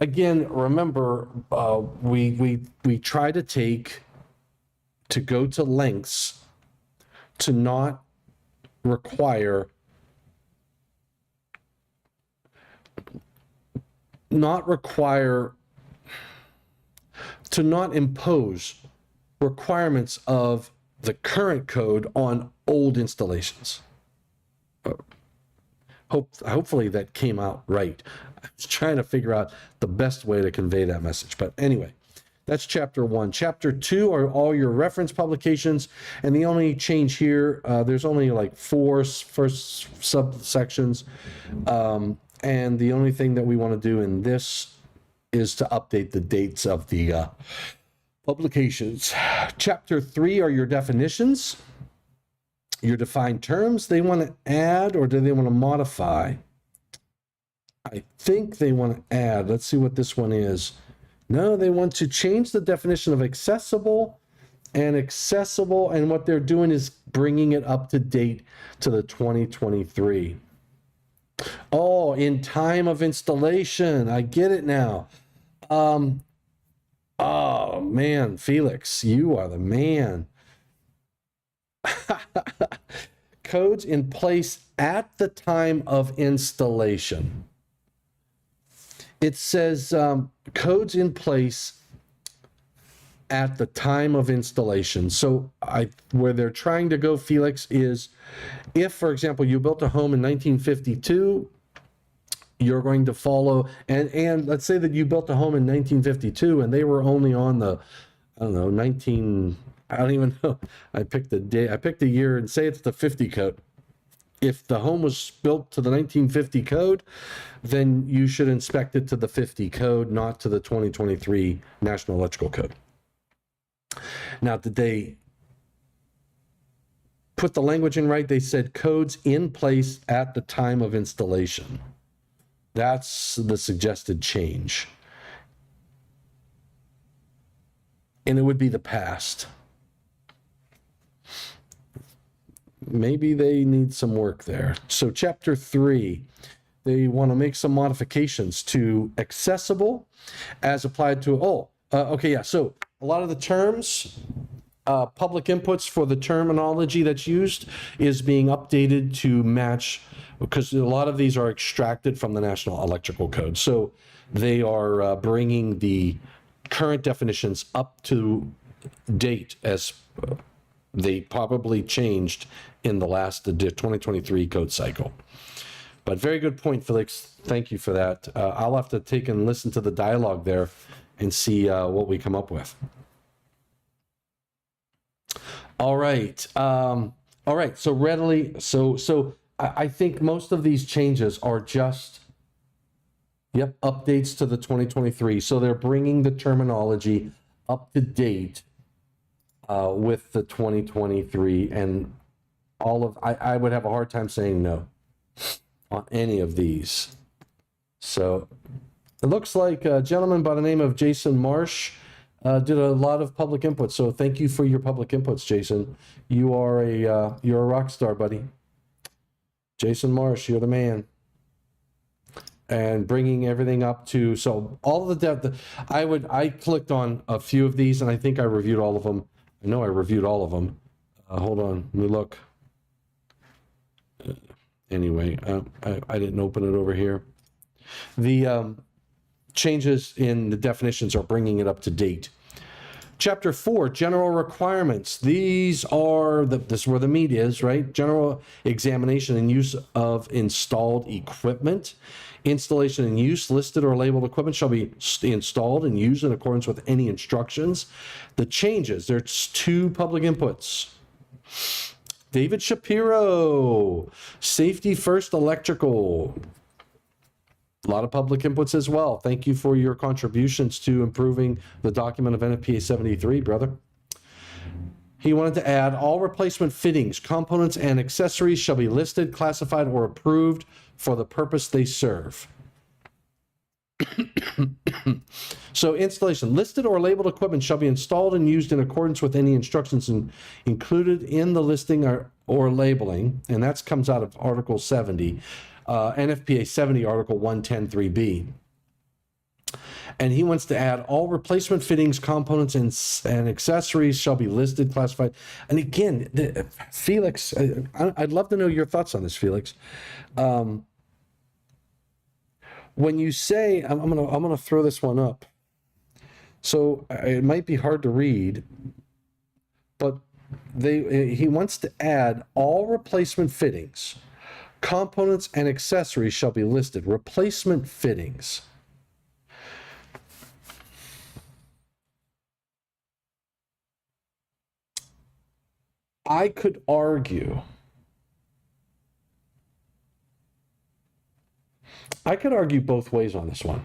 again, remember, we try to go to lengths to not require, to not impose requirements of the current code on old installations. Hopefully that came out right. I was trying to figure out the best way to convey that message. But anyway, that's chapter 1. Chapter 2 are all your reference publications. And the only change here, there's only like 4 first subsections. And the only thing that we want to do in this is to update the dates of the publications. Chapter 3 are your definitions, your defined terms. They want to add, or do they want to modify? I think they want to add. Let's see what this one is. No, they want to change the definition of accessible, and what they're doing is bringing it up to date to the 2023. Oh, in time of installation. I get it now. Oh man, Felix, you are the man. Codes in place at the time of installation. It says codes in place at the time of installation. So where they're trying to go, Felix, is if, for example, you built a home in 1952, you're going to follow, and let's say that you built a home in 1952 and they were only on the, I don't even know. I picked a year and say it's the 50 code. If the home was built to the 1950 code, then you should inspect it to the 50 code, not to the 2023 National Electrical Code. Now, did they put the language in right? They said codes in place at the time of installation. That's the suggested change. And it would be the past. Maybe they need some work there. So chapter 3, they want to make some modifications to accessible as applied to, so a lot of the terms, public inputs for the terminology that's used is being updated to match, because a lot of these are extracted from the National Electrical Code. So they are bringing the current definitions up to date as they probably changed in the last 2023 code cycle. But very good point, Felix. Thank you for that. I'll have to take and listen to the dialogue there and see what we come up with. All right. All right, so I think most of these changes are just, yep, updates to the 2023. So they're bringing the terminology up to date with the 2023, and I would have a hard time saying no on any of these. So it looks like a gentleman by the name of Jason Marsh did a lot of public input. So thank you for your public inputs, Jason. You're a rock star, buddy. Jason Marsh, you're the man. And bringing everything up to, so all of the depth, I clicked on a few of these and I think I reviewed all of them. I know I reviewed all of them. Hold on, let me look. Anyway, I didn't open it over here. The changes in the definitions are bringing it up to date. Chapter 4, general requirements. These are this is where the meat is, right? General examination and use of installed equipment. Installation and use listed or labeled equipment shall be installed and used in accordance with any instructions. The changes, there's 2 public inputs. David Shapiro, Safety First Electrical. A lot of public inputs as well. Thank you for your contributions to improving the document of NFPA 73, brother. He wanted to add all replacement fittings, components, and accessories shall be listed, classified, or approved for the purpose they serve. So installation, listed or labeled equipment shall be installed and used in accordance with any instructions included in the listing or labeling, and that comes out of Article 70. NFPA 70, Article 110.3b. And he wants to add all replacement fittings, components, and accessories shall be listed, classified. And again, Felix, I'd love to know your thoughts on this, Felix. When you say, I'm gonna throw this one up. So it might be hard to read, but he wants to add all replacement fittings, components, and accessories shall be listed. Replacement fittings. I could argue both ways on this one.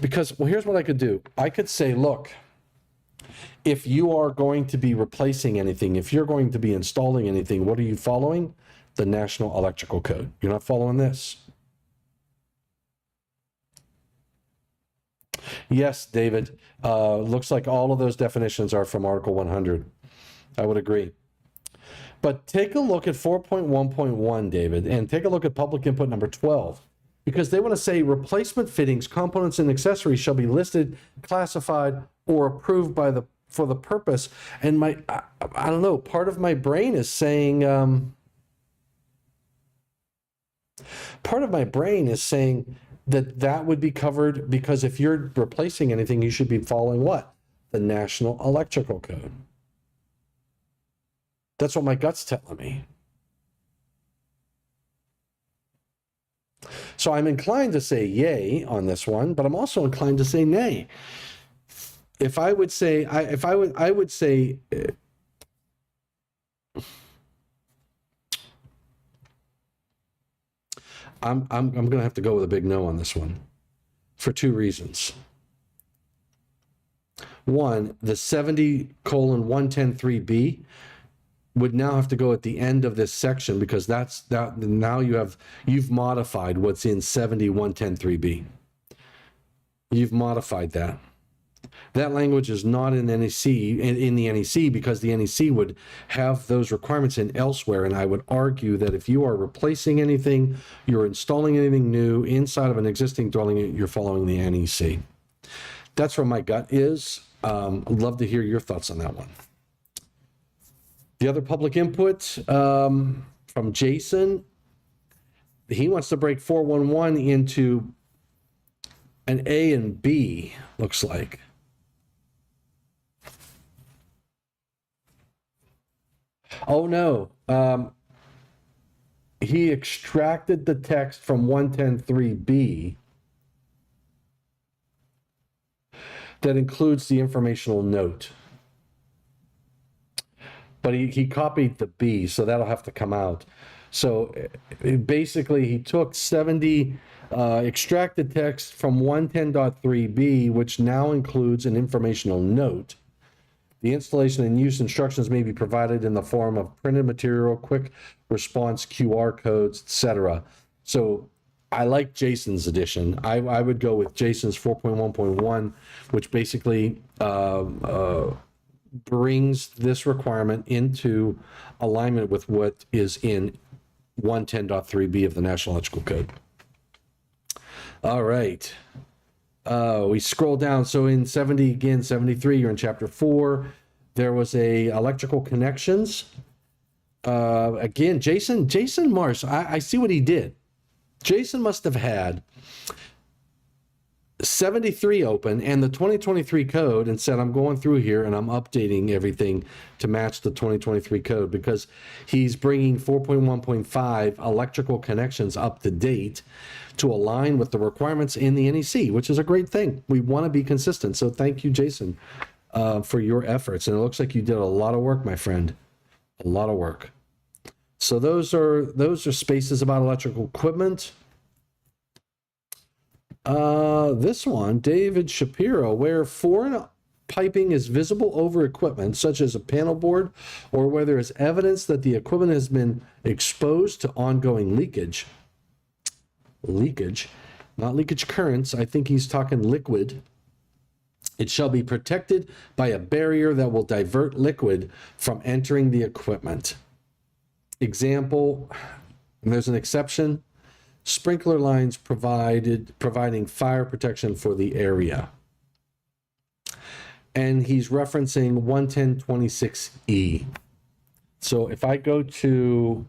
Because, well, here's what I could do. I could say, look, if you are going to be replacing anything, if you're going to be installing anything, what are you following? The National Electrical Code. You're not following this. Yes, David. Looks like all of those definitions are from Article 100. I would agree. But take a look at 4.1.1, David, and take a look at public input number 12. Because they want to say replacement fittings, components, and accessories shall be listed, classified, or approved for the purpose. And I don't know, part of my brain is saying, that would be covered, because if you're replacing anything, you should be following what? The National Electrical Code. That's what my gut's telling me. So I'm inclined to say yay on this one, but I'm also inclined to say nay. If I would say, I would say, I'm going to have to go with a big no on this one for 2 reasons. One, the 70:110.3b would now have to go at the end of this section, because now you've modified what's in 70:110.3b. You've modified that. That language is not in NEC, in the NEC, because the NEC would have those requirements in elsewhere. And I would argue that if you are replacing anything, you're installing anything new inside of an existing dwelling unit, you're following the NEC. That's where my gut is. I'd love to hear your thoughts on that one. The other public input from Jason, he wants to break 411 into an A and B, looks like. Oh, no. He extracted the text from 110.3b that includes the informational note. But he copied the B, so that'll have to come out. So basically, he took 70 extracted text from 110.3b, which now includes an informational note. The installation and use instructions may be provided in the form of printed material, quick response QR codes, etc. So I like Jason's edition. I would go with Jason's 4.1.1, which basically brings this requirement into alignment with what is in 110.3b of the National Electrical Code. All right. We scroll down. So in 73, you're in chapter 4. There was a electrical connections. Again, Jason Marsh, I see what he did. Jason must have had 73 open and the 2023 code and said, I'm going through here and I'm updating everything to match the 2023 code, because he's bringing 4.1.5 electrical connections up to date to align with the requirements in the NEC, which is a great thing. We want to be consistent. So thank you, Jason, for your efforts. And it looks like you did a lot of work, my friend, a lot of work. So those are spaces about electrical equipment. This one, David Shapiro, where foreign piping is visible over equipment, such as a panel board, or where there is evidence that the equipment has been exposed to ongoing leakage, not leakage currents, I think he's talking liquid, it shall be protected by a barrier that will divert liquid from entering the equipment. Example, and there's an exception, sprinkler lines providing fire protection for the area. And he's referencing 110.26e. So if I go to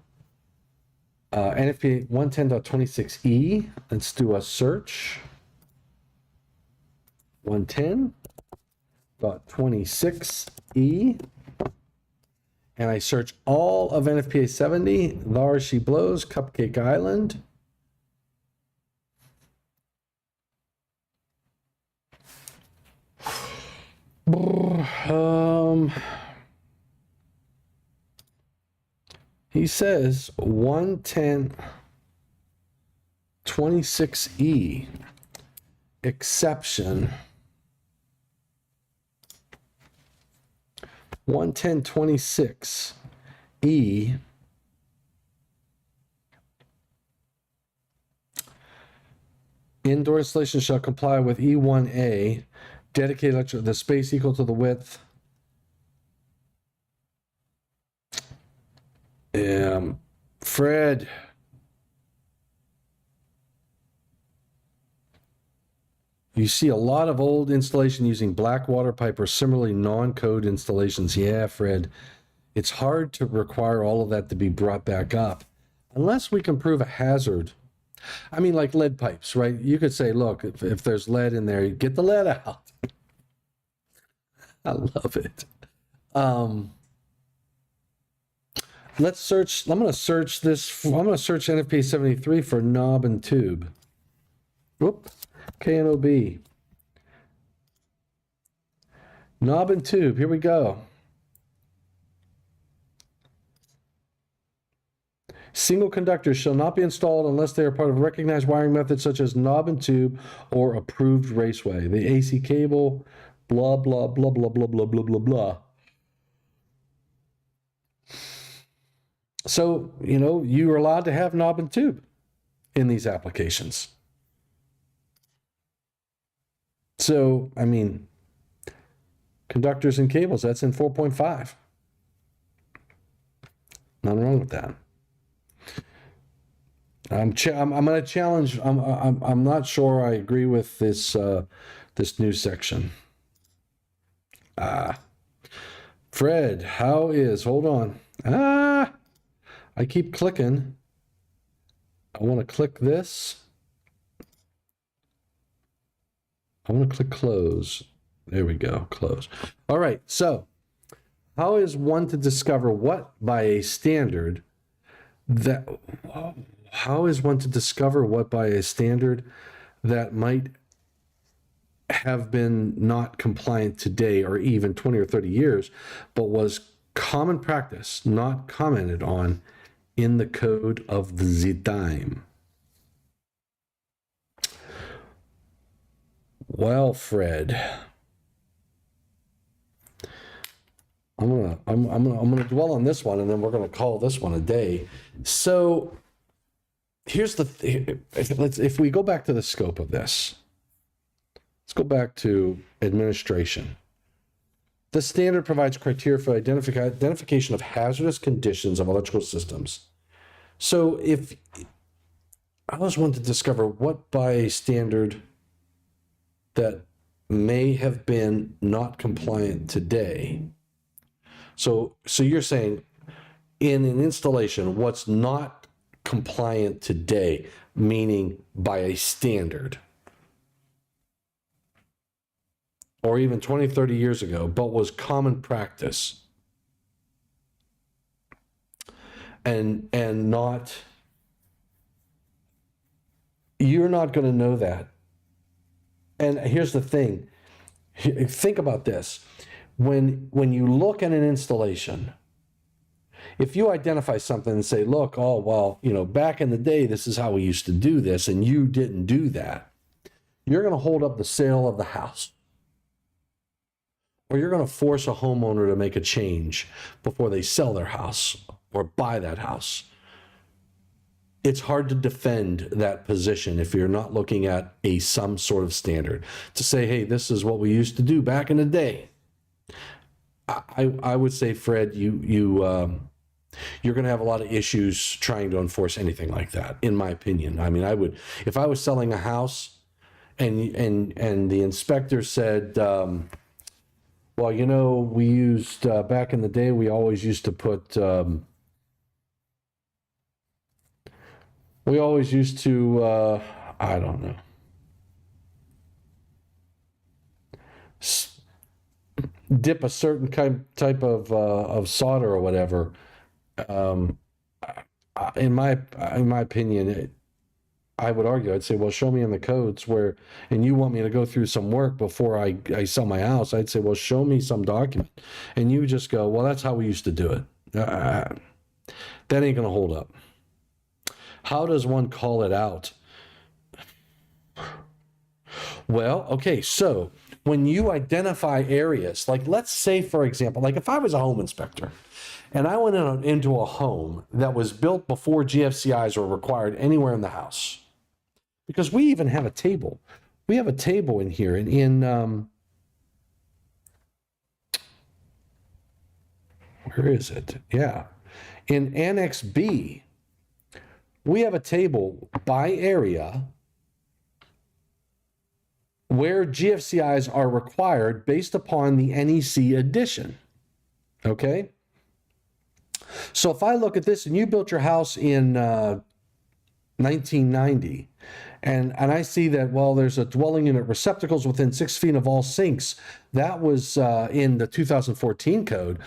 NFPA 110.26e, let's do a search. 110.26e. And I search all of NFPA 70, There She Blows, Cupcake Island. He says 110.26e exception. 110.26e indoor installation shall comply with E1A, dedicated electric, the space equal to the width. Fred, you see a lot of old installation using black water pipe or similarly non-code installations. Yeah, Fred, it's hard to require all of that to be brought back up unless we can prove a hazard. I mean, like lead pipes, right? You could say, look, if there's lead in there, get the lead out. I love it. Let's search. I'm going to search this. I'm going to search NFPA 73 for knob and tube. Whoop. KNOB. Knob and tube. Here we go. Single conductors shall not be installed unless they are part of recognized wiring methods such as knob and tube or approved raceway. The AC cable, blah, blah, blah, blah, blah, blah, blah, blah, blah. So, you know, you're allowed to have knob and tube in these applications. So, I mean, conductors and cables, that's in 4.5. Nothing wrong with that. I'm going to challenge. I'm not sure I agree with this this new section. Fred, how is? Hold on. I keep clicking. I want to click this. I want to click close. There we go. Close. All right. So, how is one to discover what by a standard that? How is one to discover what by a standard that might have been not compliant today or even 20 or 30 years, but was common practice, not commented on in the code of the time? Well, Fred, I'm gonna dwell on this one, and then we're gonna call this one a day. So here's if we go back to the scope of this, let's go back to administration. The standard provides criteria for identification of hazardous conditions of electrical systems. So if I was wanting to discover what by a standard that may have been not compliant today. So you're saying in an installation, what's not compliant today, meaning by a standard, or even 20, 30 years ago, but was common practice and not, you're not going to know that. And here's the thing, think about this. When you look at an installation, if you identify something and say, look, oh, well, back in the day, this is how we used to do this, and you didn't do that, you're going to hold up the sale of the house. Or you're going to force a homeowner to make a change before they sell their house or buy that house. It's hard to defend that position if you're not looking at some sort of standard to say, hey, this is what we used to do back in the day. I would say, Fred, you're going to have a lot of issues trying to enforce anything like that, in my opinion. I mean, I would, if I was selling a house and the inspector said, well, we used, back in the day, we always used to put, I don't know, dip a certain type of solder or whatever. In my opinion, I would argue, I'd say, well, show me in the codes where, and you want me to go through some work before I sell my house. I'd say, well, show me some document. And you just go, well, that's how we used to do it. That ain't going to hold up. How does one call it out? Well, okay, so when you identify areas, like let's say, for example, like if I was a home inspector and I went into a home that was built before GFCIs were required anywhere in the house, because we even have a table. We have a table in here where is it? Yeah. In Annex B, we have a table by area where GFCIs are required based upon the NEC edition. Okay? So if I look at this and you built your house in 1990, and I see that, well, there's a dwelling unit receptacles within 6 feet of all sinks. That was in the 2014 code.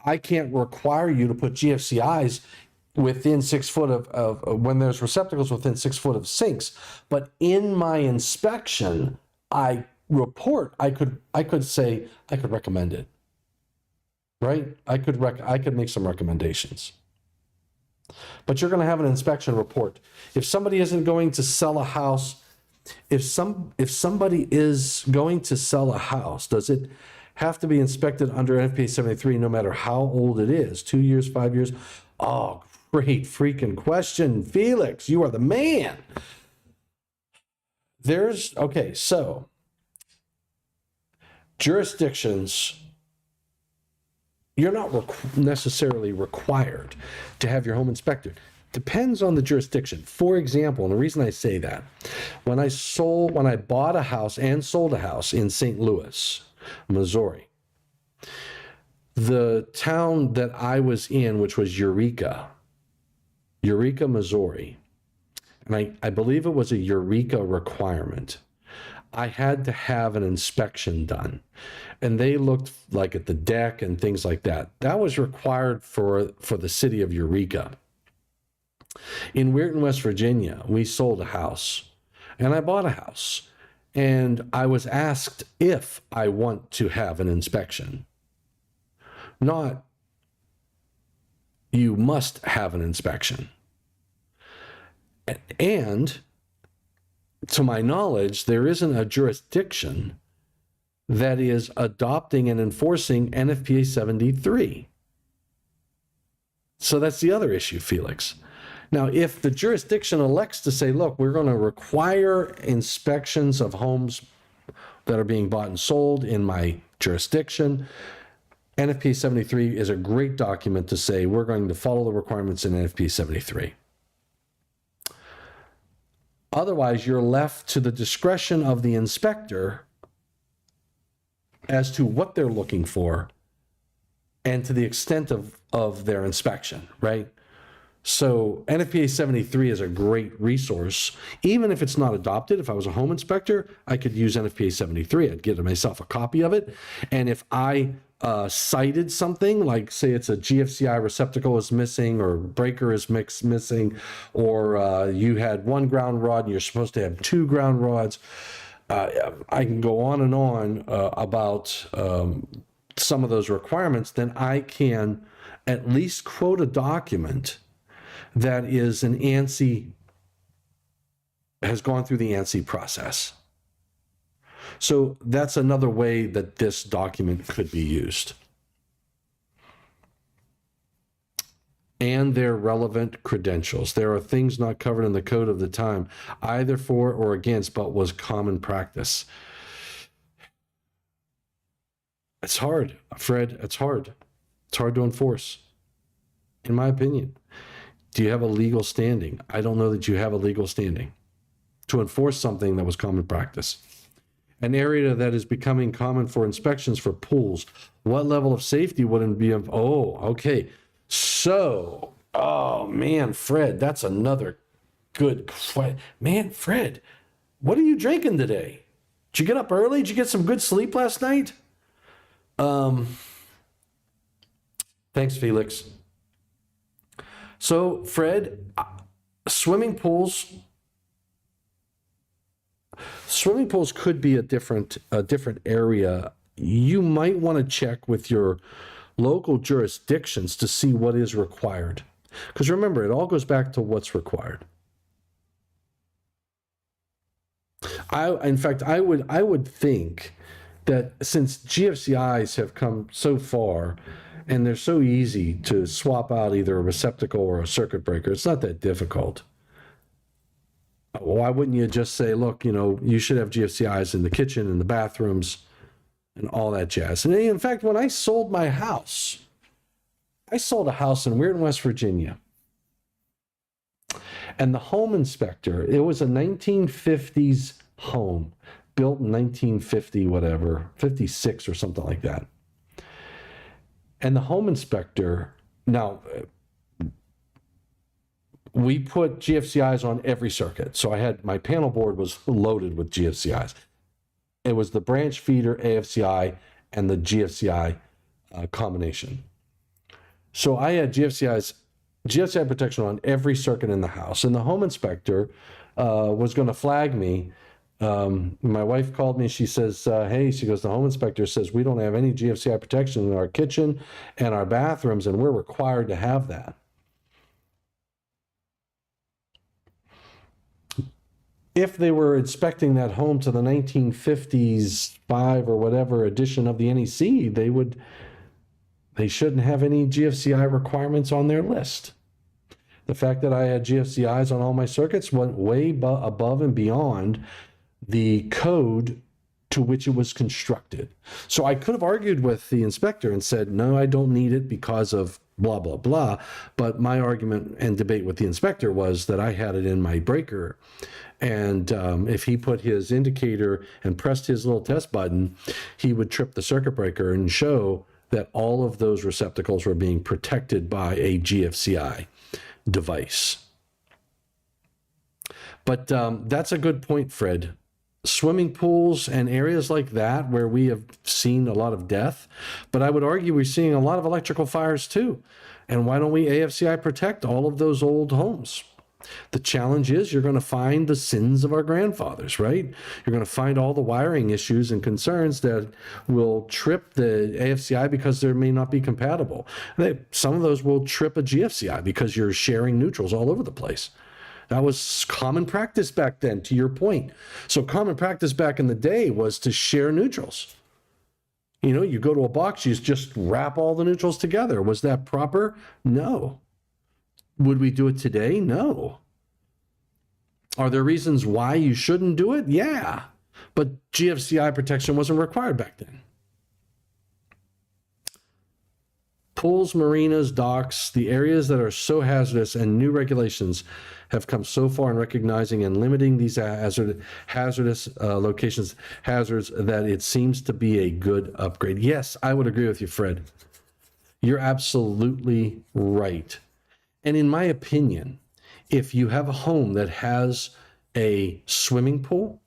I can't require you to put GFCIs within 6 foot of when there's receptacles within 6 foot of sinks. But in my inspection, I could say I could recommend it. Right? I could make some recommendations. But you're going to have an inspection report. If somebody isn't going to sell a house, if somebody is going to sell a house, does it have to be inspected under NFPA 73 no matter how old it is? 2 years, 5 years? Oh, great freaking question, Felix. You are the man. Okay, so jurisdictions, you're not necessarily required to have your home inspected. Depends on the jurisdiction. For example, and the reason I say that, when I bought a house and sold a house in St. Louis, Missouri, the town that I was in, which was Eureka, Missouri, and I believe it was a Eureka requirement. I had to have an inspection done, and they looked like at the deck and things like that. That was required for the city of Eureka. In Weirton, West Virginia, we sold a house, and I bought a house, And I was asked if I want to have an inspection, not you must have an inspection. And to my knowledge, there isn't a jurisdiction that is adopting and enforcing NFPA 73. So that's the other issue, Felix. Now, if the jurisdiction elects to say, look, we're going to require inspections of homes that are being bought and sold in my jurisdiction, NFPA 73 is a great document to say we're going to follow the requirements in NFPA 73. Otherwise, you're left to the discretion of the inspector as to what they're looking for and to the extent of their inspection, right? So NFPA 73 is a great resource. Even if it's not adopted, if I was a home inspector, I could use NFPA 73. I'd give myself a copy of it. And if I cited something, like say it's a GFCI receptacle is missing or breaker is missing, or you had one ground rod and you're supposed to have two ground rods, I can go on and on about some of those requirements, then I can at least quote a document that is an ANSI, has gone through the ANSI process. So that's another way that this document could be used. And their relevant credentials. There are things not covered in the code of the time, either for or against, but was common practice. It's hard, Fred. It's hard. It's hard to enforce, in my opinion. Do you have a legal standing? I don't know that you have a legal standing to enforce something that was common practice. An area that is becoming common for inspections for pools. What level of safety wouldn't be? Oh, okay. So, oh man, Fred, that's another good question. Man, Fred, what are you drinking today? Did you get up early? Did you get some good sleep last night? Thanks, Felix. So, Fred, swimming pools could be a different area. You might want to check with your local jurisdictions to see what is required. Because remember, it all goes back to what's required. In fact, I would think that since GFCIs have come so far and they're so easy to swap out either a receptacle or a circuit breaker, it's not that difficult. Why wouldn't you just say, look, you should have GFCIs in the kitchen and the bathrooms and all that jazz? And in fact, when I sold my house, I sold a house in Weirton, West Virginia. And the home inspector, it was a 1950s home, built in 1950, whatever, 56 or something like that. And the home inspector, now, we put GFCIs on every circuit. So my panel board was loaded with GFCIs. It was the branch feeder AFCI and the GFCI combination. So I had GFCI protection on every circuit in the house. And the home inspector was going to flag me. My wife called me. She says, hey, she goes, the home inspector says we don't have any GFCI protection in our kitchen and our bathrooms, and we're required to have that. If they were inspecting that home to the 1950s 5 or whatever edition of the NEC, they shouldn't have any GFCI requirements on their list. The fact that I had GFCIs on all my circuits went way above and beyond the code to which it was constructed. So I could have argued with the inspector and said, no, I don't need it because of blah, blah, blah. But my argument and debate with the inspector was that I had it in my breaker. And if he put his indicator and pressed his little test button, he would trip the circuit breaker and show that all of those receptacles were being protected by a GFCI device. But that's a good point, Fred. Swimming pools and areas like that where we have seen a lot of death, but I would argue we're seeing a lot of electrical fires too. And why don't we AFCI protect all of those old homes? The challenge is you're going to find the sins of our grandfathers, right? You're going to find all the wiring issues and concerns that will trip the AFCI because they may not be compatible. Some of those will trip a GFCI because you're sharing neutrals all over the place. That was common practice back then, to your point. So common practice back in the day was to share neutrals. You know, you go to a box, you just wrap all the neutrals together. Was that proper? No. Would we do it today? No. Are there reasons why you shouldn't do it? Yeah. But GFCI protection wasn't required back then. Pools, marinas, docks, the areas that are so hazardous, and new regulations have come so far in recognizing and limiting these hazardous locations, hazards, that it seems to be a good upgrade. Yes, I would agree with you, Fred. You're absolutely right. And in my opinion, if you have a home that has a swimming pool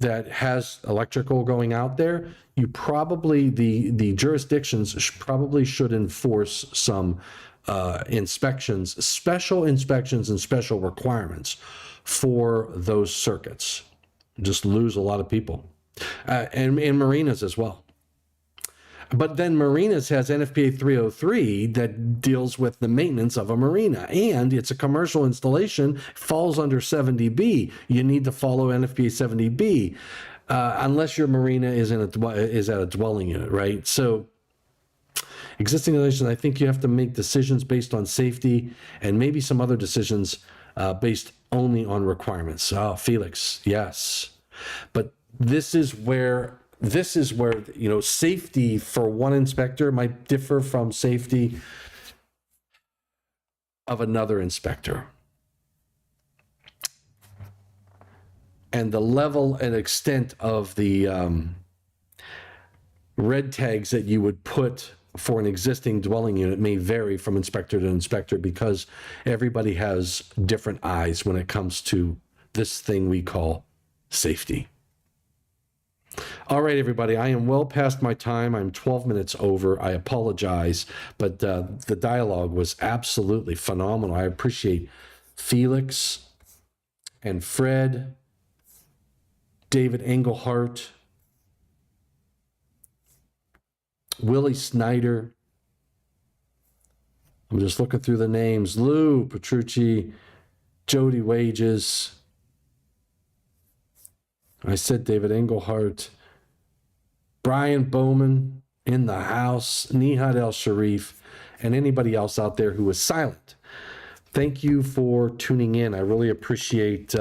that has electrical going out there, you probably, the jurisdictions probably should enforce some inspections, special inspections and special requirements for those circuits. Just lose a lot of people. And marinas as well. But then marinas has NFPA 303 that deals with the maintenance of a marina, and it's a commercial installation, falls under 70B. You need to follow NFPA 70B unless your marina is at a dwelling unit, right? So existing regulations, I think you have to make decisions based on safety and maybe some other decisions based only on requirements. Oh, Felix, yes. But this is where, you know, safety for one inspector might differ from safety of another inspector. And the level and extent of the red tags that you would put for an existing dwelling unit may vary from inspector to inspector because everybody has different eyes when it comes to this thing we call safety. All right, everybody, I am well past my time. I'm 12 minutes over. I apologize, but the dialogue was absolutely phenomenal. I appreciate Felix and Fred, David Engelhart, Willie Snyder. I'm just looking through the names. Lou Petrucci, Jody Wages. I said David Engelhart, Brian Bowman in the house, Nihad El Sharif, and anybody else out there who was silent. Thank you for tuning in. I really appreciate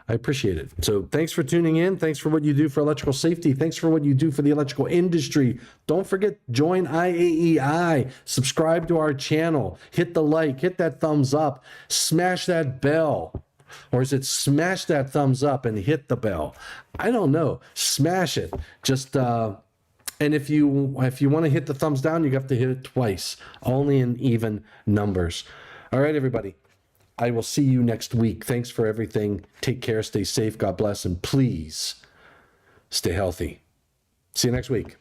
it. So thanks for tuning in. Thanks for what you do for electrical safety. Thanks for what you do for the electrical industry. Don't forget, join IAEI. Subscribe to our channel. Hit the like. Hit that thumbs up. Smash that bell. Or is it smash that thumbs up and hit the bell? I don't know. Smash it. Just and if you want to hit the thumbs down, you have to hit it twice, only in even numbers. All right, everybody. I will see you next week. Thanks for everything. Take care, stay safe, God bless, and please stay healthy. See you next week.